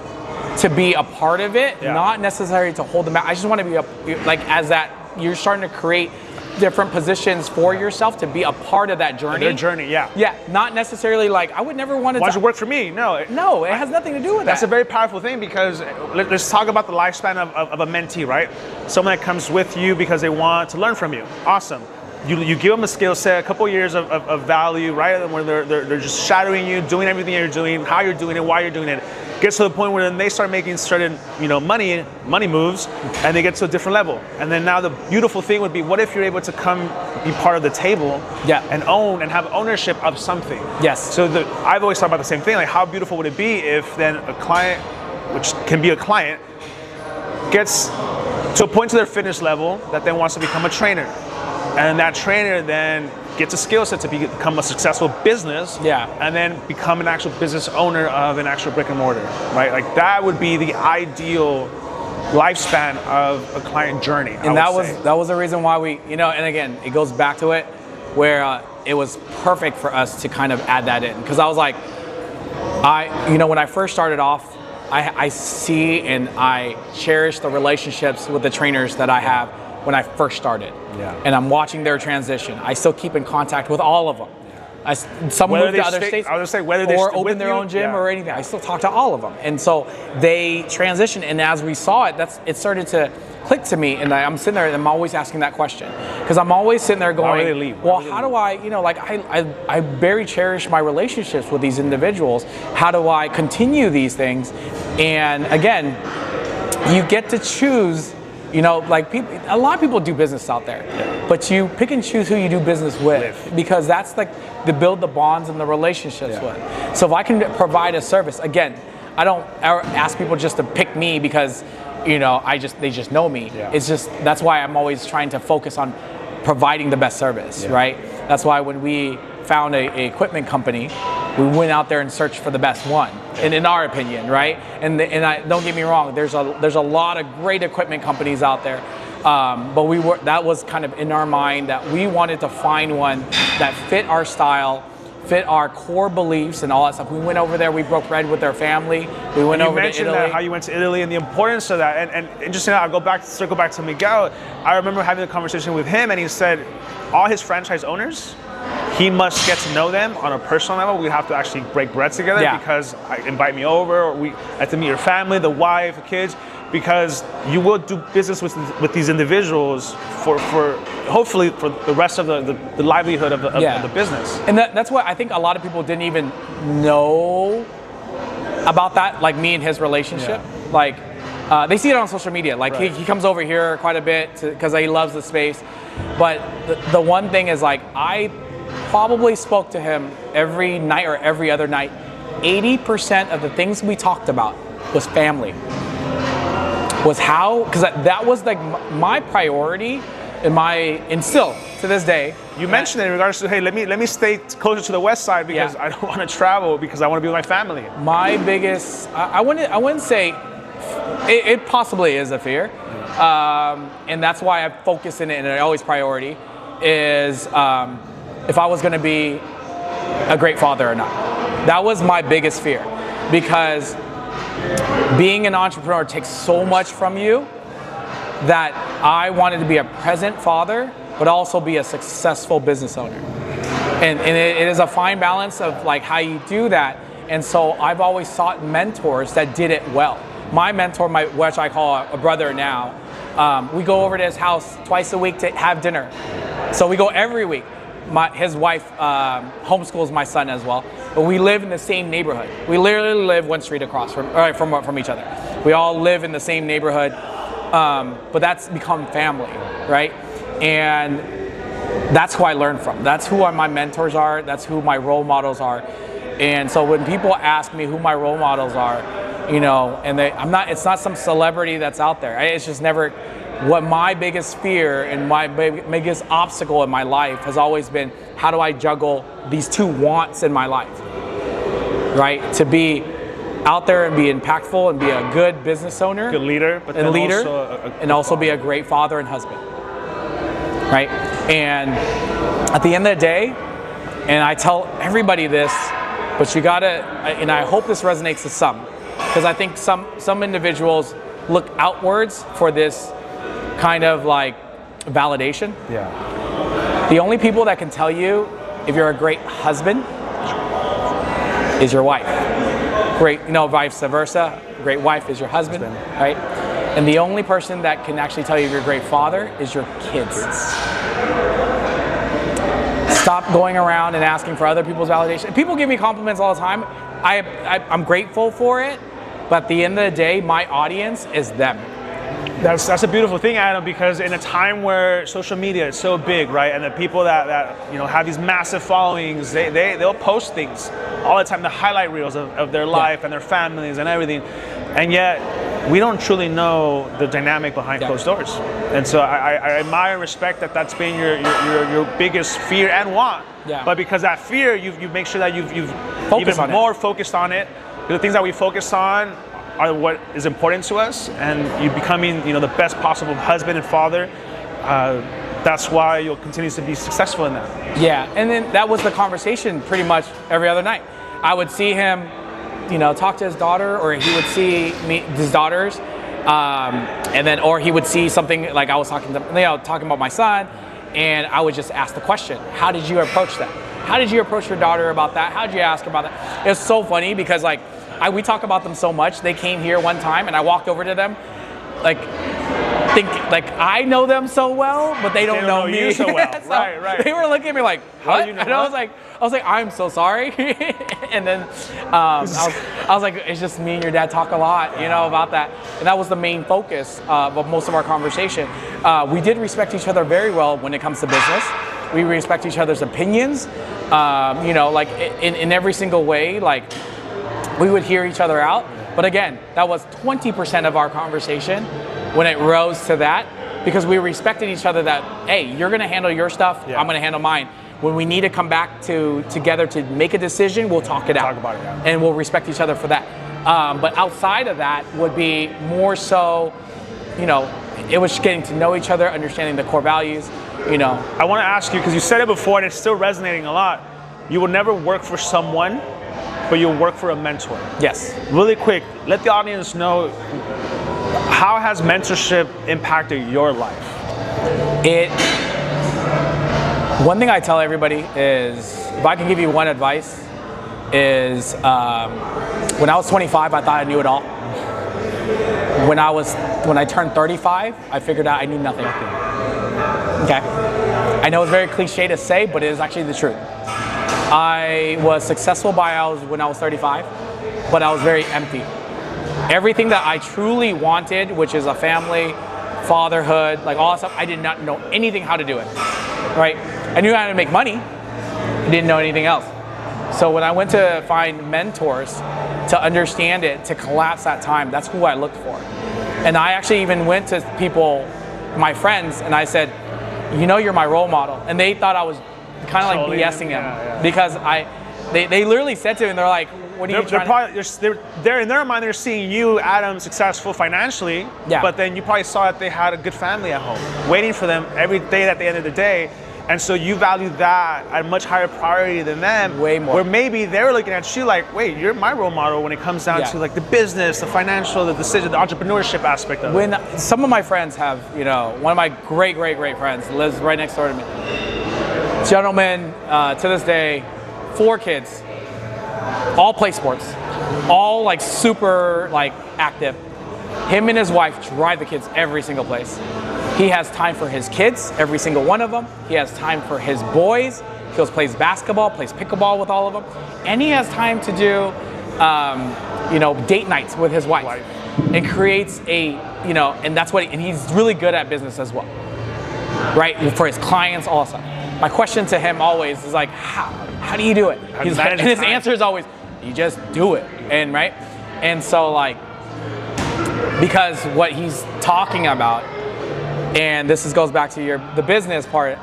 to be a part of it, not necessarily to hold them back. I just want to be like, as that you're starting to create different positions for yourself to be a part of that journey. Their journey, yeah. Yeah, not necessarily like, I would never want to. Why does it work for me? No. No, it has nothing to do with that. That's a very powerful thing because let's talk about the lifespan of a mentee, right? Someone that comes with you because they want to learn from you. Awesome. You give them a skill set, a couple years of value, right? Where they're just shadowing you, doing everything you're doing, how you're doing it, why you're doing it. Gets to the point where then they start making certain, money moves, and they get to a different level. And then now the beautiful thing would be, what if you're able to come be part of the table, and own and have ownership of something? Yes. So I've always thought about the same thing. Like, how beautiful would it be if then a client, which can be a client, gets to a point to their fitness level that then wants to become a trainer, and that trainer then gets a skill set to become a successful business, and then become an actual business owner of an actual brick and mortar, right? Like, that would be the ideal lifespan of a client journey. And that was the reason why we, and again, it goes back to it where it was perfect for us to kind of add that in, because I was like, when I first started off, I see and I cherish the relationships with the trainers that I have when I first started. And I'm watching their transition. I still keep in contact with all of them. Some moved to other states, I was gonna say, whether they or open their own gym or anything. I still talk to all of them. And so they transition, and as we saw it, it started to click to me, and I'm sitting there and I'm always asking that question. Because I'm always sitting there going, why would they leave? well, how do I, I very cherish my relationships with these individuals. How do I continue these things? And again, you get to choose. People, a lot of people do business out there, but you pick and choose who you do business with, because that's like to build the bonds and the relationships with. So if I can provide a service, again, I don't ever ask people just to pick me because, they just know me. It's just, that's why I'm always trying to focus on providing the best service, right? That's why when we found a equipment company, we went out there and searched for the best one, and in our opinion, right? And don't get me wrong, there's a lot of great equipment companies out there, but that was kind of in our mind that we wanted to find one that fit our style, fit our core beliefs and all that stuff. We went over there, we broke bread with their family. We went over to Italy. You mentioned how you went to Italy and the importance of that. And interesting, I'll circle back to Miguel. I remember having a conversation with him, and he said all his franchise owners, he must get to know them on a personal level. We have to actually break bread together because invite me over, or I have to meet your family, the wife, the kids, because you will do business with these individuals for hopefully for the rest of the livelihood of the business. And that's what I think a lot of people didn't even know about that, like me and his relationship. Like they see it on social media. Like he comes over here quite a bit because he loves the space. But the one thing is, like, I probably spoke to him every night or every other night. 80% of the things we talked about was family. Was how, because that was like my priority and still to this day. You mentioned it in regards to, hey, let me stay closer to the west side because I don't want to travel, because I want to be with my family. My biggest, I wouldn't say, it possibly is a fear, and that's why I focus in it, and I always priority is if I was going to be a great father or not. That was my biggest fear, because being an entrepreneur takes so much from you that I wanted to be a present father, but also be a successful business owner. And it is a fine balance of like how you do that. And so I've always sought mentors that did it well. My mentor, which I call a brother now, we go over to his house twice a week to have dinner. So we go every week. His wife homeschools my son as well, but we live in the same neighborhood. We literally live one street across from each other. We all live in the same neighborhood, but that's become family, right? And that's who I learn from. That's who my mentors are. That's who my role models are. And so when people ask me who my role models are, and it's not some celebrity that's out there. It's just never, what my biggest fear and my biggest obstacle in my life has always been, how do I juggle these two wants in my life, right? To be out there and be impactful and be a good business owner, good leader, but then also be a great father and husband, right? And at the end of the day, and I tell everybody this, but you gotta, and I hope this resonates to some, because I think some individuals look outwards for this kind of like validation. Yeah. The only people that can tell you if you're a great husband is your wife. Great, vice versa. Great wife is your husband, right? And the only person that can actually tell you if you're a great father is your kids. Stop going around and asking for other people's validation. People give me compliments all the time. I'm grateful for it, but at the end of the day, my audience is them. That's a beautiful thing, Adam, because in a time where social media is so big, right, and the people that have these massive followings, they'll post things all the time, the highlight reels of their life and their families and everything, and yet we don't truly know the dynamic behind closed doors. And so I admire and respect that that's been your biggest fear and want. Yeah. But because that fear, you make sure that you've Focus even on more focused on it. The things that we focus on are what is important to us, and you becoming the best possible husband and father. That's why you'll continue to be successful in that. Yeah, and then that was the conversation pretty much every other night. I would see him, talk to his daughter, or he would see his daughters, or he would see something like I was talking about my son, and I would just ask the question, how did you approach that? How did you approach your daughter about that? How did you ask her about that? It's so funny because we talk about them so much. They came here one time and I walked over to them, I know them so well, but they don't know me you so well. So right. They were looking at me like, what? How do you know and I was like, I'm so sorry. And then I was like, it's just me and your dad talk a lot, about that. And that was the main focus of most of our conversation. We did respect each other very well when it comes to business. We respect each other's opinions, in every single way, we would hear each other out. But again, that was 20% of our conversation when it rose to that, because we respected each other that, hey, you're gonna handle your stuff, I'm gonna handle mine. When we need to come back together to make a decision, we'll talk it out. Talk about it, yeah. And we'll respect each other for that. But outside of that would be more so, it was getting to know each other, understanding the core values, I wanna ask you, because you said it before and it's still resonating a lot, you will never work for someone, but you'll work for a mentor. Yes. Really quick, let the audience know, how has mentorship impacted your life? One thing I tell everybody is, if I can give you one advice, is when I was 25, I thought I knew it all. When I turned 35, I figured out I knew nothing. Okay? I know it's very cliche to say, but it is actually the truth. I was successful when I was 35, but I was very empty. Everything that I truly wanted, which is a family, fatherhood, all that stuff, I did not know anything how to do it, right? I knew how to make money, I didn't know anything else. So when I went to find mentors to understand it, to collapse that time, that's who I looked for. And I actually even went to people, my friends, and I said, you're my role model. And they thought I was kind of BSing them because they literally said to me, and they're like, what are you trying they're in their mind, they're seeing you, Adam, successful financially, but then you probably saw that they had a good family at home, waiting for them every day at the end of the day. And so you value that at a much higher priority than them. Way more. Where maybe they were looking at you like, wait, you're my role model when it comes down to the business, the financial, the decision, the entrepreneurship aspect of it. Some of my friends have, one of my great friends lives right next door to me. Gentleman, to this day, 4 kids, all play sports, all super active. Him and his wife drive the kids every single place. He has time for his kids, every single one of them. He has time for his boys. He goes plays basketball, plays pickleball with all of them, and he has time to do, date nights with his wife, and creates and that's and he's really good at business as well, right? For his clients also. my question to him always is like, how do you do it? He's like, and his answer is always, you just do it. And right? And so like, because what he's talking about, and this goes back to the business part,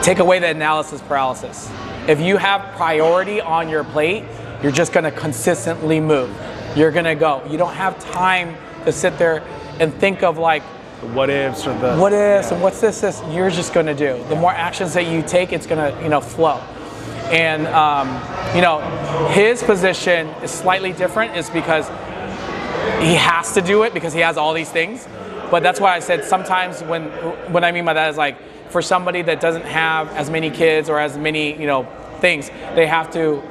take away the analysis paralysis. If you have priority on your plate, you're just gonna consistently move. You're gonna go. You don't have time to sit there and think of like, the what ifs or the what ifs and what's this. You're just gonna do. The more actions that you take, it's gonna flow. And his position is slightly different. Is because he has to do it because he has all these things. But that's why I said sometimes what I mean by that is like, for somebody that doesn't have as many kids or as many things, they have to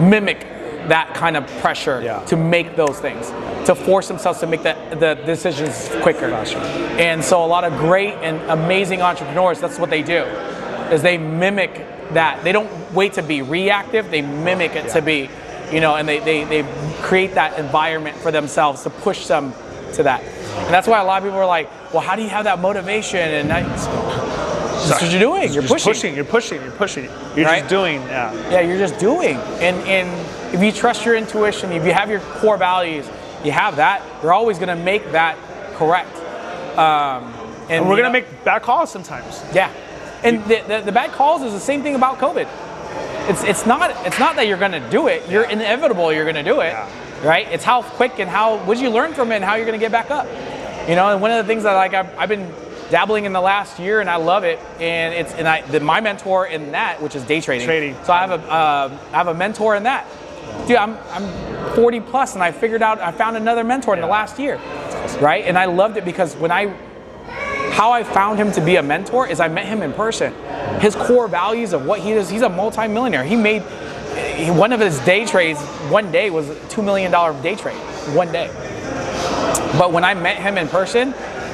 mimic that kind of pressure to make those things, to force themselves to make the decisions quicker. And so a lot of great and amazing entrepreneurs, that's what they do, is they mimic that. They don't wait to be reactive, they mimic it to be, and they create that environment for themselves to push them to that. And that's why a lot of people are like, well, how do you have that motivation? And that's what you're doing. You're pushing. You're Right? just doing. Yeah, you're just doing. And if you trust your intuition, if you have your core values, you have that, you're always going to make that correct. And we're going to make bad calls sometimes. Yeah. And the bad calls is the same thing about COVID. It's not that you're going to do it. You're inevitable. You're going to do it. Yeah. Right? It's how quick and what you learn from it and how you're going to get back up. And one of the things that I've been dabbling in the last year and I love it, and my mentor in that, which is day trading. So I have a mentor in that. Dude, I'm 40 plus and I found another mentor in the last year, right? And I loved it because how I found him to be a mentor is I met him in person. His core values of what he is, he's a multi-millionaire. He made one of his day trades one day was a $2 million day trade, one day. But when I met him in person,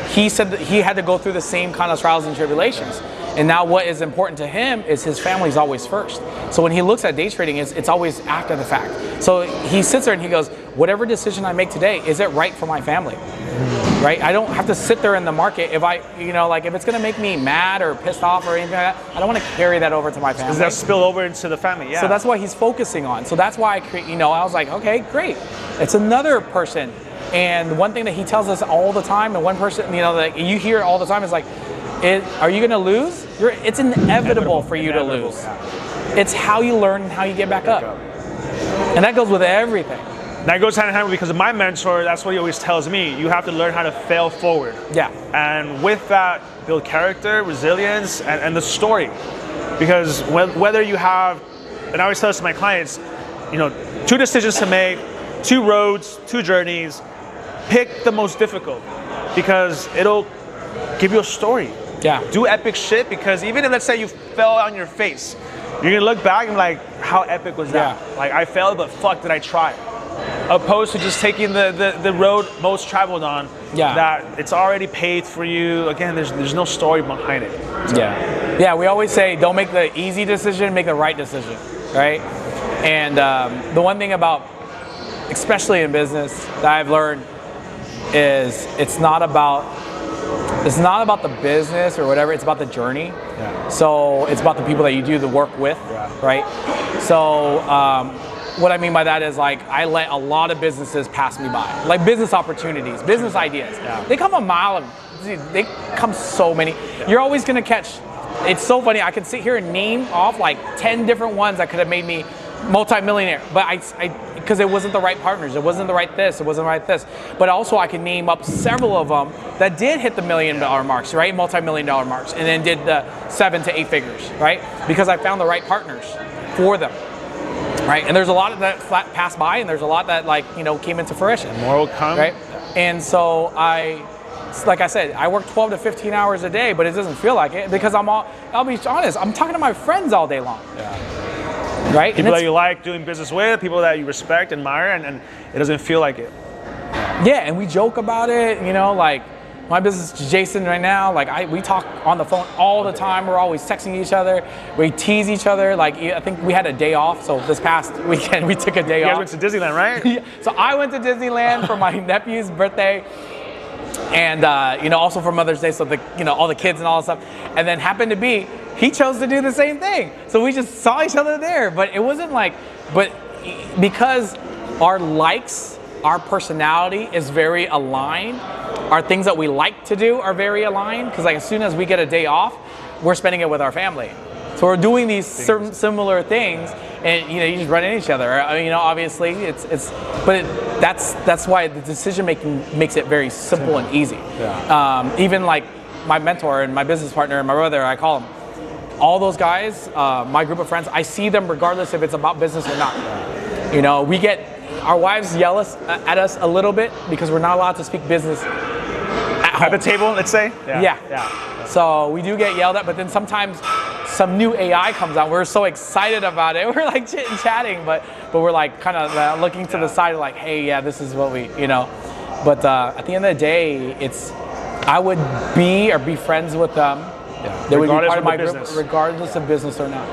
he said that he had to go through the same kind of trials and tribulations. And now what is important to him is his family's always first. So when he looks at day trading, it's always after the fact. So he sits there and he goes, whatever decision I make today, is it right for my family? Right? I don't have to sit there in the market if if it's gonna make me mad or pissed off or anything like that, I don't want to carry that over to my family. Does that spill over into the family? Yeah. So that's what he's focusing on. So that's why I was like, okay, great. It's another person. And one thing that he tells us all the time, and one person, that you hear all the time is like, are you gonna lose? It's inevitable for you to lose. Yeah. It's how you learn and how you get back up. And that goes with everything. That goes hand in hand because of my mentor, that's what he always tells me. You have to learn how to fail forward. Yeah. And with that, build character, resilience, and the story. Because whether you have, and I always tell this to my clients, 2 decisions to make, 2 roads, 2 journeys, pick the most difficult because it'll give you a story. Yeah. Do epic shit because even if, let's say, you fell on your face, you're gonna look back and like, how epic was that? Yeah. Like, I failed, but fuck, did I try? Opposed to just taking the road most traveled on, that it's already paved for you. Again, there's no story behind it. So. Yeah, we always say don't make the easy decision, make the right decision, right? And the one thing about, especially in business, that I've learned is it's not about the business or whatever, it's about the journey. Yeah. So it's about the people that you do the work with, right? So what I mean by that is like I let a lot of businesses pass me by, like business opportunities, business ideas. Yeah. They come a mile, they come so many. Yeah. You're always gonna catch. It's so funny. I can sit here and name off like 10 different ones that could have made me multi-millionaire, but because it wasn't the right partners, it wasn't the right this, it wasn't the right this. But also I can name up several of them that did hit the $1 million marks, right? Multi-million-dollar marks, and then did the 7 to 8 figures, right? Because I found the right partners for them. Right, and there's a lot of that passed by, and there's a lot that came into fruition. More will come. Right, and so like I said, I work 12 to 15 hours a day, but it doesn't feel like it because I'll be honest, I'm talking to my friends all day long. Yeah. Right, people that you like doing business with, people that you respect, admire, and it doesn't feel like it. Yeah, and we joke about it, like. My business is Jason right now. We talk on the phone all the time. We're always texting each other. We tease each other. I think we had a day off. So this past weekend, we took a day off. You guys went to Disneyland, right? So I went to Disneyland for my nephew's birthday. and also for Mother's Day, so all the kids and all that stuff. And then happened to be he chose to do the same thing, so we just saw each other there. But it wasn't but because our likes, our personality is very aligned. Our things that we like to do are very aligned, because as soon as we get a day off, we're spending it with our family. So we're doing these certain similar things, and you just run into each other. Obviously, that's why the decision making makes it very simple and easy. Yeah. Even like my mentor and my business partner and my brother, I call them. All those guys, my group of friends, I see them regardless if it's about business or not. Our wives yell at us a little bit because we're not allowed to speak business at the table, let's say. Yeah. So we do get yelled at, but then sometimes some new AI comes out. We're so excited about it. We're like chit and chatting, but we're like kind of looking to the side, like, hey, yeah, this is what we. But at the end of the day, I would be friends with them. Yeah. They would be part of my group, regardless of business or not.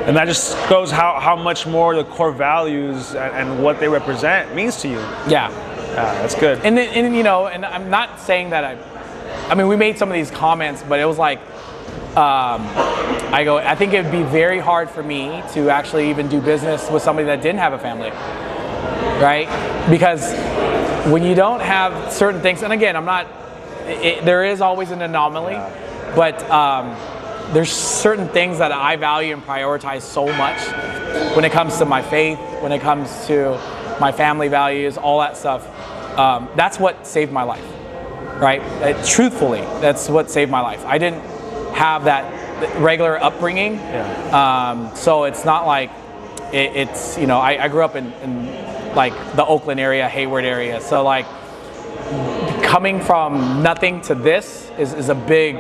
And that just shows how much more the core values and what they represent means to you. Yeah. That's good. And I'm not saying that we made some of these comments, but it was like, I think it would be very hard for me to actually even do business with somebody that didn't have a family, right? Because when you don't have certain things, and again, there is always an anomaly, but there's certain things that I value and prioritize so much when it comes to my faith, when it comes to my family values, all that stuff. That's what saved my life, right? Truthfully, that's what saved my life. I didn't have that regular upbringing, so it's not like I grew up in like the Oakland area, Hayward area, so like coming from nothing to this is a big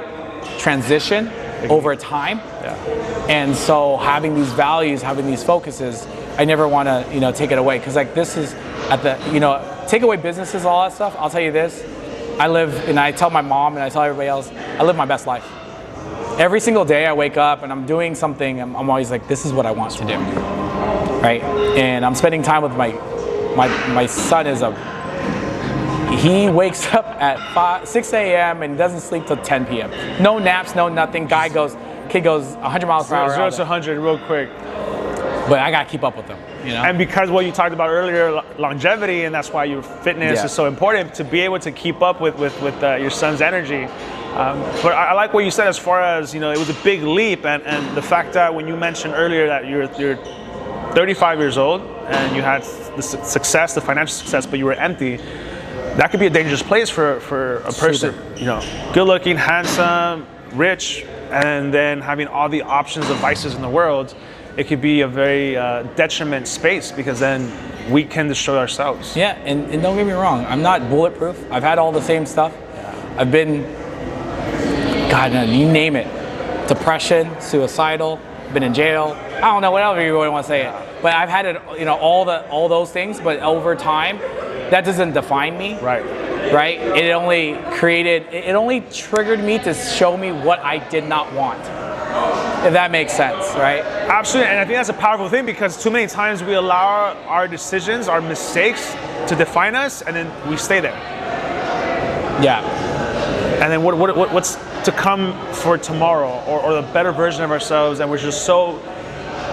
transition over time. And so having these values, having these focuses, I never want to take it away, because like this is at the take away businesses, all that stuff. I'll tell you this, I tell my mom and I tell everybody else, I live my best life. Every single day I wake up and I'm doing something, I'm always like, this is what I want to do, right? And I'm spending time with my son. He wakes up at 6 a.m. and doesn't sleep till 10 p.m. No naps, no nothing. Kid goes 100 miles per hour. 0 to 100 real quick. But I got to keep up with them, And because what you talked about earlier, longevity, and that's why your fitness is so important, to be able to keep up with your son's energy. But I like what you said as far as, it was a big leap, and the fact that when you mentioned earlier that you're 35 years old and you had the success, the financial success, but you were empty, that could be a dangerous place for a person, good looking, handsome, rich, and then having all the options of vices in the world. It could be a very detriment space, because then we can destroy ourselves. Yeah, and don't get me wrong, I'm not bulletproof. I've had all the same stuff. I've been, God, you name it, depression, suicidal, been in jail. I don't know, whatever you really want to say it. But I've had it, all those things. But over time, that doesn't define me. Right. It only triggered me to show me what I did not want. If that makes sense, right? Absolutely, and I think that's a powerful thing, because too many times we allow our decisions, our mistakes to define us, and then we stay there. Yeah. And then what's to come for tomorrow, or the better version of ourselves, and we're just so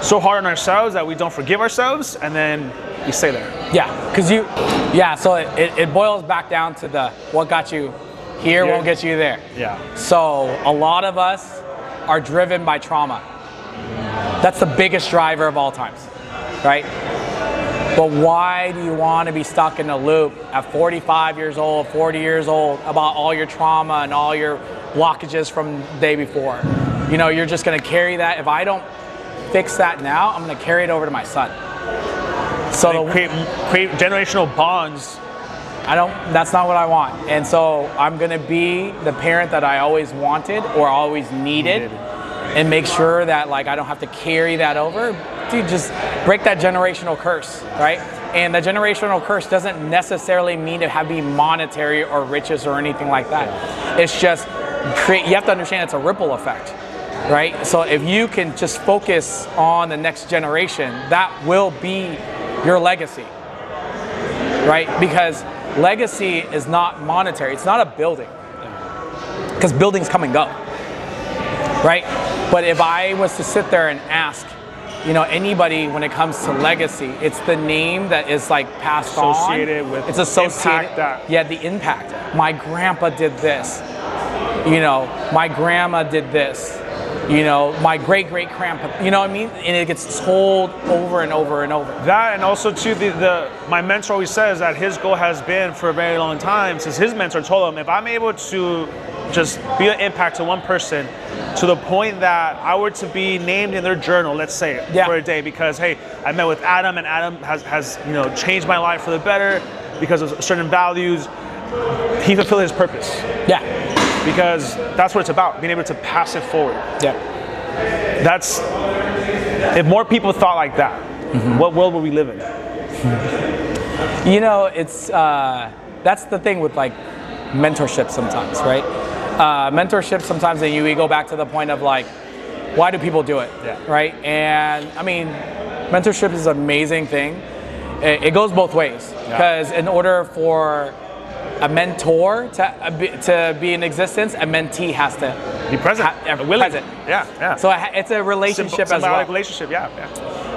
hard on ourselves that we don't forgive ourselves, and then we stay there. Yeah, so it boils back down to what got you here won't get you there. Yeah. So a lot of us are driven by trauma. That's the biggest driver of all times, right? But why do you want to be stuck in a loop at 45 years old, 40 years old about all your trauma and all your blockages from the day before? You're just going to carry that. If I don't fix that now, I'm going to carry it over to my son. So create generational bonds. That's not what I want. And so I'm going to be the parent that I always wanted or always needed, and make sure that I don't have to carry that over. Dude, just break that generational curse, right? And the generational curse doesn't necessarily mean to be monetary or riches or anything like that. It's just you have to understand it's a ripple effect, right? So if you can just focus on the next generation, that will be your legacy, right? Because legacy is not monetary. It's not a building, because buildings come and go, right? But if I was to sit there and ask, anybody, when it comes to legacy, it's the name that is like passed associated on. with it's associated. impact the impact. My grandpa did this. My grandma did this. My great grandpa. You know what I mean? And it gets told over and over and over. That, and also too, my mentor always says that his goal has been for a very long time, since his mentor told him, if I'm able to just be an impact to one person, to the point that I were to be named in their journal, let's say, for a day, because hey, I met with Adam, and Adam has changed my life for the better because of certain values. He fulfilled his purpose. Yeah. Because that's what it's about, being able to pass it forward. Yeah. That's, if more people thought like that, what world would we live in? It's that's the thing with like mentorship sometimes, right? Mentorship sometimes, and we go back to the point of like, why do people do it, right? And I mean, mentorship is an amazing thing. It goes both ways, because in order for a mentor to be in existence, a mentee has to be present, present. Yeah. So it's a relationship as well. Relationship, yeah.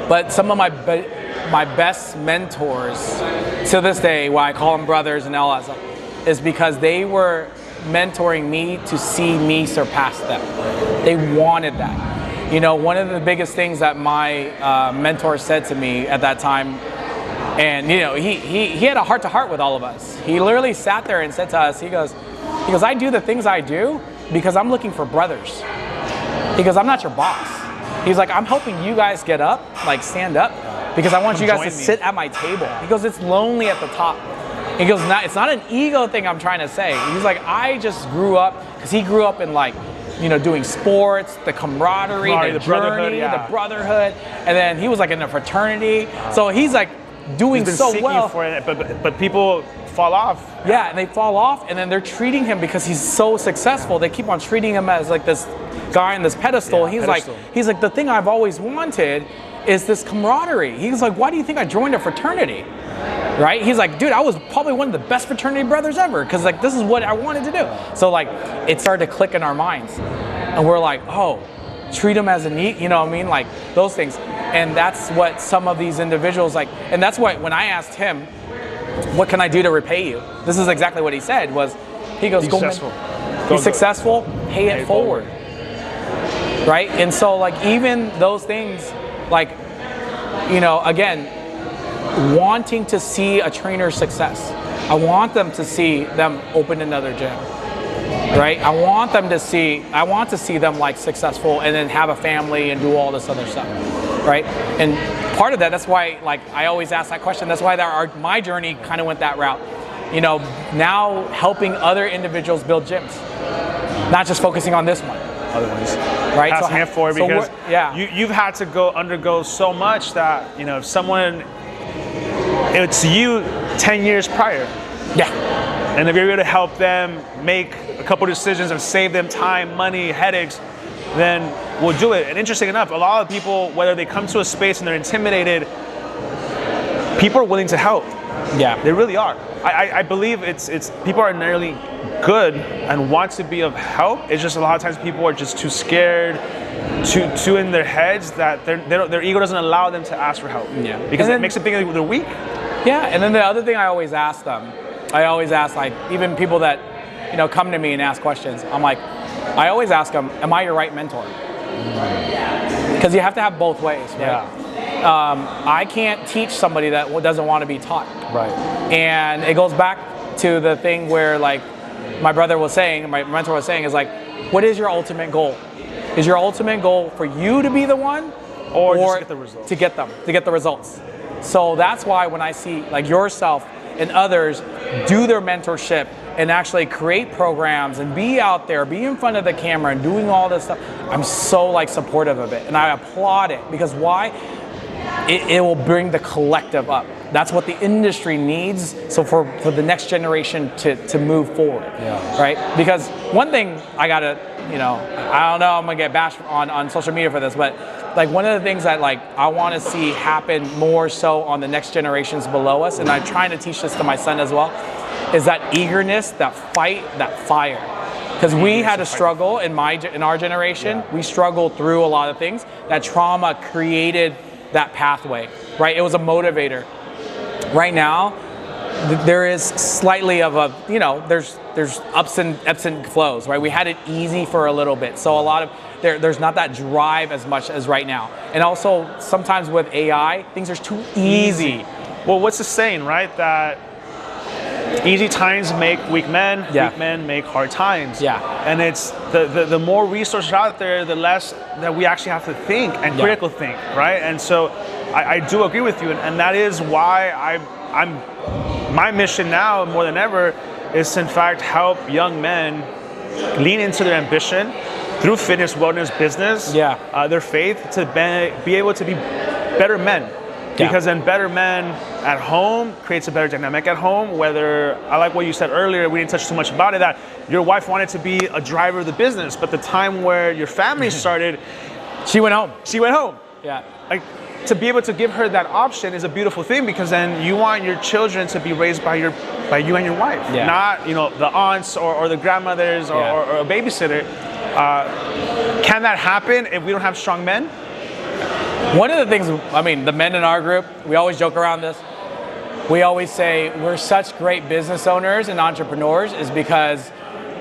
But some of my best mentors to this day, why I call them brothers and all that stuff, is because they were mentoring me to see me surpass them. They wanted that. One of the biggest things that my mentor said to me at that time, and he had a heart-to-heart with all of us. He literally sat there and said to us, he goes, I do the things I do because I'm looking for brothers. He goes, I'm not your boss. He's like, I'm helping you guys get up, like stand up, because I want you guys to sit at my table. He goes, it's lonely at the top. He goes, it's not an ego thing I'm trying to say. He's like, I just grew up, because he grew up in like, doing sports, the camaraderie, the journey, the brotherhood, and then he was like in a fraternity. So he's like doing so well. For it, but people fall off. Yeah, and they fall off, and then they're treating him, because he's so successful. They keep on treating him as like this guy on this pedestal. He's like, the thing I've always wanted is this camaraderie. He's like, why do you think I joined a fraternity? Right? He's like, dude, I was probably one of the best fraternity brothers ever, because like this is what I wanted to do. So like it started to click in our minds, and we're like, oh, treat him as a neat, like those things. And that's what some of these individuals like, and that's what, when I asked him, what can I do to repay you? This is exactly what he said, he goes, be successful, pay it forward. Right? And so like even those things, like, again, wanting to see a trainer's success. I want them to see them open another gym. Right? I want to see them like successful and then have a family and do all this other stuff. Right? And part of that's why like I always ask that question. That's why my journey kind of went that route. Now helping other individuals build gyms, not just focusing on this one. Other ones, right? Passing it forward, because you've had to undergo so much that if someone, it's you 10 years prior. Yeah. And if you're able to help them make a couple decisions and save them time, money, headaches, then we'll do it. And interesting enough, a lot of people, whether they come to a space and they're intimidated, people are willing to help. Yeah. They really are. I believe it's people are nearly good and want to be of help. It's just a lot of times people are just too scared, too in their heads, that their ego doesn't allow them to ask for help. Yeah. Because it makes them think they're weak. Yeah, and then the other thing I always ask them, like even people that come to me and ask questions, I always ask them, am I your right mentor? Because you have to have both ways, right? Yeah. I can't teach somebody that doesn't want to be taught. Right. And it goes back to the thing where like my mentor was saying, is like, what is your ultimate goal? Is your ultimate goal for you to be the one, or just get the results? To get the results. So that's why when I see like yourself and others do their mentorship and actually create programs and be out there, be in front of the camera and doing all this stuff, I'm so like supportive of it, and I applaud it. Because why? It will bring the collective up. That's what the industry needs. So for the next generation to move forward, right? Because one thing I gotta, I don't know, I'm gonna get bashed on social media for this, but like one of the things that like I want to see happen more so on the next generations below us, and I'm trying to teach this to my son as well, is that eagerness, that fight, that fire. Because we had a struggle in our generation. We struggled through a lot of things. That trauma created that pathway, right? It was a motivator. Right now, there is slightly of a, there's ups and flows, right? We had it easy for a little bit, so a lot of there's not that drive as much as right now. And also sometimes with AI, things are too easy. Well, what's the saying, right? That easy times make weak men, weak men make hard times. Yeah. And it's the more resources out there, the less that we actually have to think and critical think, right? And so I do agree with you, and that is why I'm my mission now more than ever is to in fact help young men lean into their ambition through fitness, wellness, business, their faith, to be able to be better men. Because then better men at home creates a better dynamic at home. Whether, I like what you said earlier, we didn't touch too much about it, that your wife wanted to be a driver of the business, but the time where your family started, she went home. Yeah. Like, to be able to give her that option is a beautiful thing, because then you want your children to be raised by you and your wife, not the aunts or the grandmothers or a babysitter. Can that happen if we don't have strong men? One of the things, the men in our group, we always joke around this. We always say we're such great business owners and entrepreneurs is because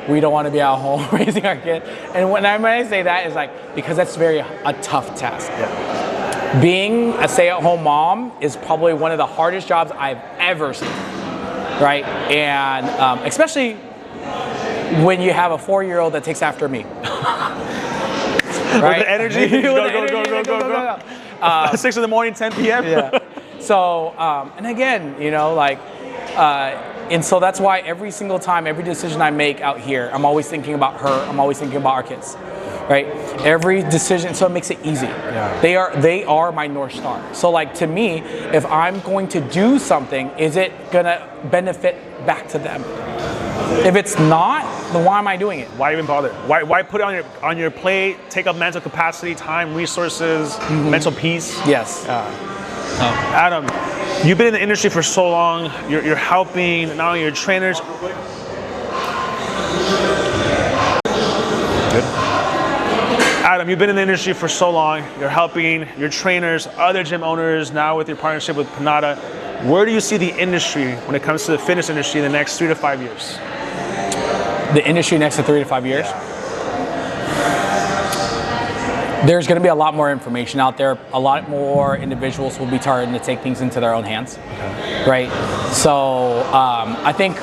we don't want to be at home raising our kid. And when I say that, is like, because that's a tough task. Yeah. Being a stay-at-home mom is probably one of the hardest jobs I've ever seen, right? And especially when you have a 4-year-old that takes after me. Right? With the energy, go. 6 in the morning, 10 p.m. Yeah. So, and again, and so that's why every single time, every decision I make out here, I'm always thinking about her. I'm always thinking about our kids, right? Every decision, so it makes it easy. Yeah. They are my North Star. So like, to me, if I'm going to do something, is it gonna benefit back to them? If it's not, then why am I doing it? Why even bother? Why put it on your plate, take up mental capacity, time, resources, mental peace? Yes. Adam, you've been in the industry for so long. You're helping not only your trainers. Good. Adam, you've been in the industry for so long. You're helping your trainers, other gym owners, now with your partnership with Panada. Where do you see the industry when it comes to the fitness industry in the next 3 to 5 years? The industry next to 3 to 5 years? There's going to be a lot more information out there. A lot more individuals will be starting to take things into their own hands, right? So I think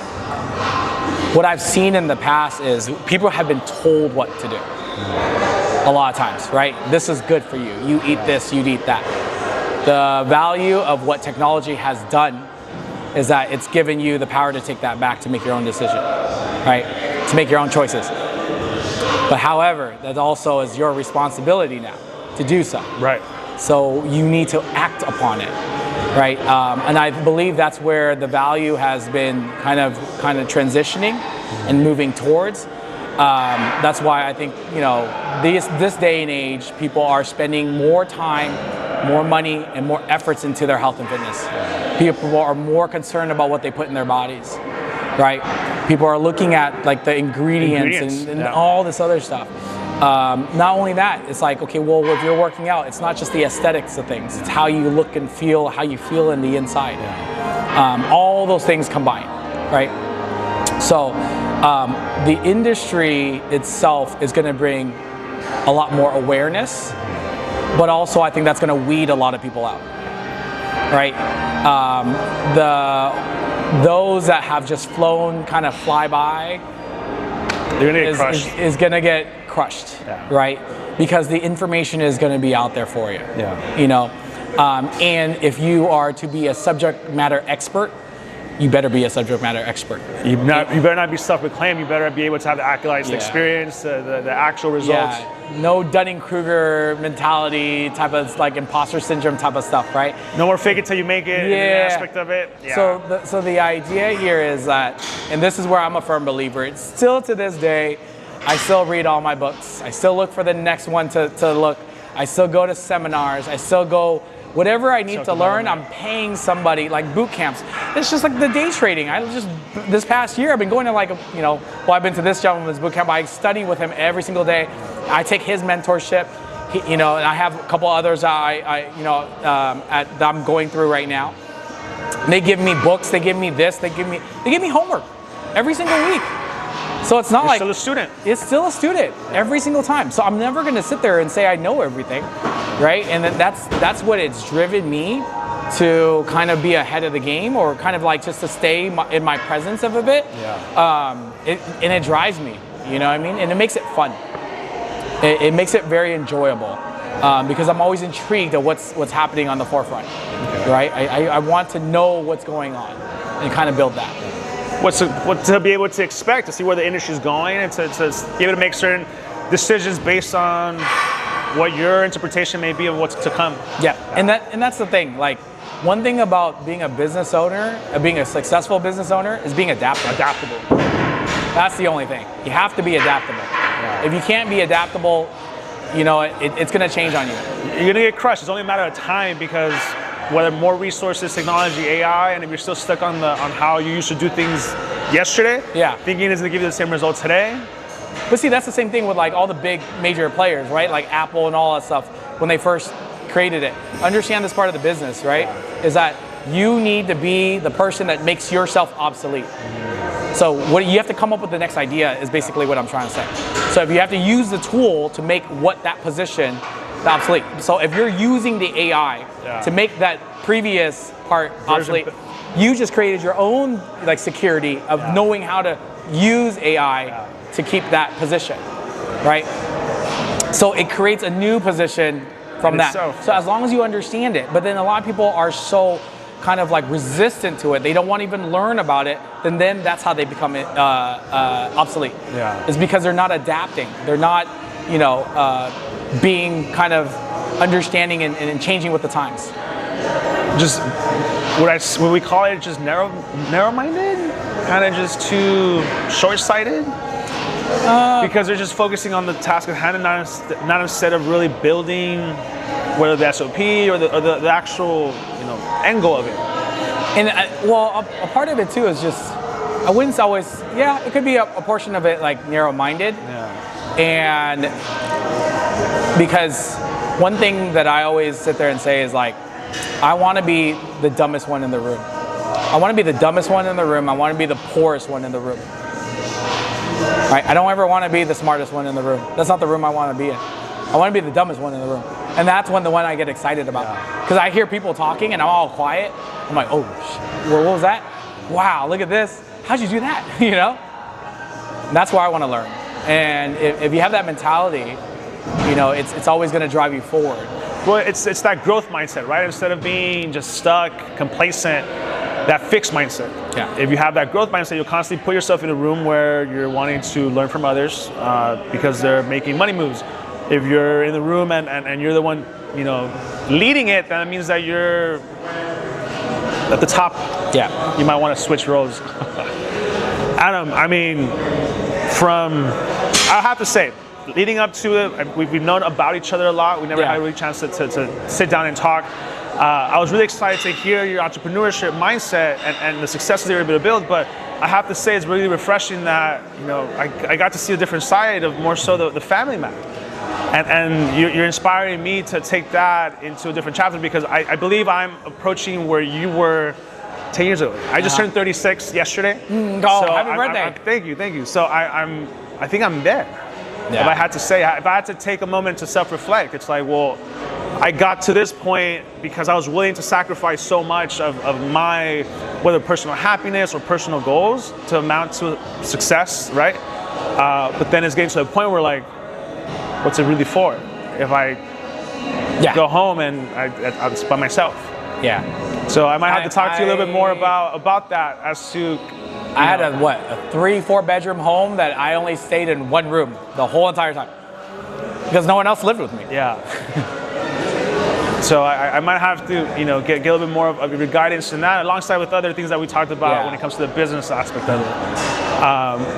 what I've seen in the past is people have been told what to do a lot of times, right? This is good for you. You eat this, you eat that. The value of what technology has done is that it's given you the power to take that back to make your own decision, right? To make your own choices. But however, that also is your responsibility now to do so. Right. So you need to act upon it, right? And I believe that's where the value has been kind of transitioning and moving towards. That's why I think, this day and age, people are spending more time, more money, and more efforts into their health and fitness. People are more concerned about what they put in their bodies, right? People are looking at like the ingredients and all this other stuff. Not only that, it's like, okay, well, if you're working out, it's not just the aesthetics of things. It's how you look and feel, how you feel in the inside. All those things combined, right? So the industry itself is going to bring a lot more awareness, but also I think that's going to weed a lot of people out, right? Those that have just flown kind of fly by, they're gonna get crushed. Is going to get crushed, right? Because the information is going to be out there for you. And if you are to be a subject matter expert, you better be a subject matter expert. You better not be self-proclaimed. You better be able to have the accolades, the experience, the actual results. No Dunning-Kruger mentality type of like imposter syndrome type of stuff, right? No more fake it till you make it. Aspect of it. So the idea here is that, and this is where I'm a firm believer. It's still to this day, I still read all my books. I still look for the next one to look. I still go to seminars. I still go whatever I need to learn, I'm paying somebody, like boot camps. It's just like the day trading. This past year, I've been going to I've been to this gentleman's boot camp. I study with him every single day. I take his mentorship, and I have a couple others that I'm going through right now. They give me books, they give me this, they give me homework every single week. So it's not You're like still a student. It's still a student every single time. So I'm never going to sit there and say I know everything, right? And that's what it's driven me to kind of be ahead of the game, or kind of like just to stay in my presence of a bit. Yeah. And it drives me, you know what I mean? And it makes it fun. It makes it very enjoyable because I'm always intrigued at what's happening on the forefront, right? I want to know what's going on and kind of build that. What to be able to expect, to see where the industry is going, and to be able to make certain decisions based on what your interpretation may be of what's to come. Yeah, and that's the thing. Like, one thing about being a business owner, being a successful business owner, is being adaptable. That's the only thing. You have to be adaptable. Yeah. If you can't be adaptable, it's going to change on you. You're going to get crushed. It's only a matter of time, because whether more resources, technology, AI, and if you're still stuck on how you used to do things yesterday, thinking it's going to give you the same result today. But see, that's the same thing with like all the big major players, right? Like Apple and all that stuff, when they first created it. Understand this part of the business, right? Is that you need to be the person that makes yourself obsolete. So what you have to come up with the next idea is basically what I'm trying to say. So if you have to use the tool to make that position obsolete. So if you're using the AI to make that previous part obsolete, you just created your own like security of knowing how to use AI to keep that position, right? So it creates a new position from that. So as long as you understand it, but then a lot of people are so kind of like resistant to it, they don't want to even learn about it, then that's how they become obsolete. Yeah. It's because they're not adapting. They're not, being kind of understanding and changing with the times. Just what we call it, just narrow-minded, kind of just too short-sighted, because they're just focusing on the task at hand and not instead of really building, whether the SOP or the actual end goal of it. And a part of it too is just, I wouldn't always, it could be a portion of it like narrow-minded. And because one thing that I always sit there and say is like, I want to be the dumbest one in the room. I want to be the dumbest one in the room. I want to be the poorest one in the room. Right? I don't ever want to be the smartest one in the room. That's not the room I want to be in. I want to be the dumbest one in the room. And that's the one I get excited about. Because I hear people talking and I'm all quiet. I'm like, oh, what was that? Wow, look at this. How'd you do that? And that's where I want to learn. And if you have that mentality, it's always going to drive you forward. Well, it's that growth mindset, right? Instead of being just stuck, complacent, that fixed mindset. Yeah. If you have that growth mindset, you'll constantly put yourself in a room where you're wanting to learn from others because they're making money moves. If you're in the room and you're the one, leading it, then it means that you're at the top. Yeah. You might want to switch roles. Adam, I mean, I have to say, leading up to it, we've known about each other a lot. We never had a really chance to sit down and talk. I was really excited to hear your entrepreneurship mindset and the successes you're able to build, but I have to say it's really refreshing that I got to see a different side of more so the family man. And you're inspiring me to take that into a different chapter, because I believe I'm approaching where you were 10 years ago. I just turned 36 yesterday. So happy birthday. Thank you. So I think I'm there. Yeah. If I had to take a moment to self-reflect, it's like, well, I got to this point because I was willing to sacrifice so much of my, whether personal happiness or personal goals, to amount to success, right? But then it's getting to the point where like, what's it really for? If I go home and I'm by myself. Yeah. So I might have to talk to you a little bit more about that as to. I had a 3-4 bedroom home that I only stayed in one room the whole entire time because no one else lived with me. Yeah. So I might have to, get a little bit more of your guidance in that, alongside with other things that we talked about when it comes to the business aspect of it.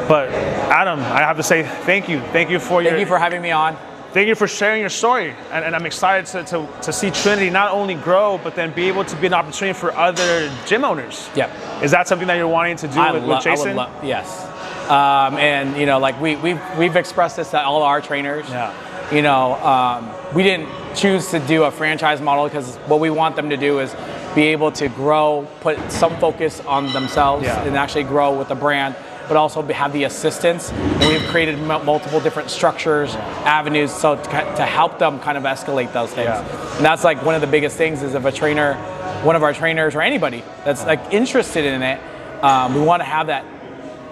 But Adam, I have to say thank you. Thank you for having me on. thank you for sharing your story. And I'm excited to see Trinity not only grow, but then be able to be an opportunity for other gym owners. Yep. Is that something that you're wanting to do with Jason? Yes. And, you know, like we've expressed this to all our trainers. Yeah. You know, we didn't choose to do a franchise model because what we want them to do is be able to grow, put some focus on themselves and actually grow with the brand, but also have the assistance. And we've created multiple different structures, avenues, so to help them kind of escalate those things. And that's like one of the biggest things is if a trainer, one of our trainers or anybody that's like interested in it, we want to have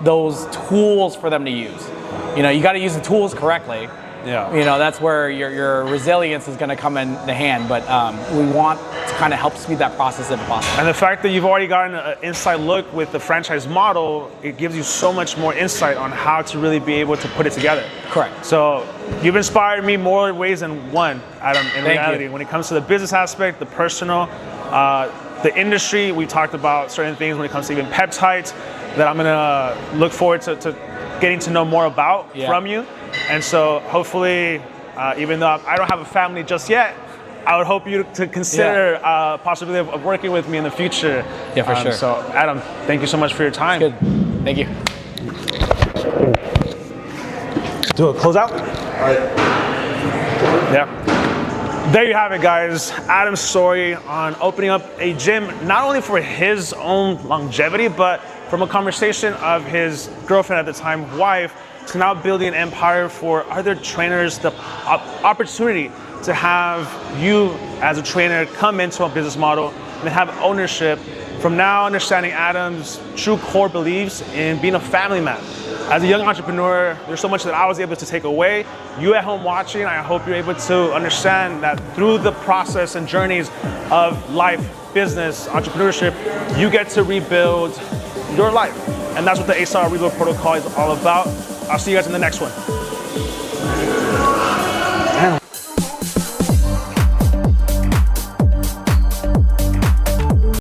those tools for them to use. You know, you got to use the tools correctly. Yeah. You know, that's where your resilience is going to come in the hand. But we want to kind of help speed that process if possible. And the fact that you've already gotten an inside look with the franchise model, it gives you so much more insight on how to really be able to put it together. Correct. So you've inspired me more ways than one, Adam, in reality. You. When it comes to the business aspect, the personal, the industry, we talked about certain things when it comes to even peptides that I'm going to look forward to getting to know more about from you. And so hopefully, even though I don't have a family just yet, I would hope you to consider possibility of working with me in the future. Yeah, for sure. So Adam, thank you so much for your time. Good. Thank you. Do a closeout? All right. Yeah. There you have it, guys. Adam's story on opening up a gym, not only for his own longevity, but from a conversation of his girlfriend at the time, wife, to now building an empire for other trainers, the opportunity to have you as a trainer come into a business model and have ownership, from now understanding Adam's true core beliefs in being a family man. As a young entrepreneur, there's so much that I was able to take away. You at home watching, I hope you're able to understand that through the process and journeys of life, business, entrepreneurship, you get to rebuild your life. And that's what the Asaro Rebuild Protocol is all about. I'll see you guys in the next one.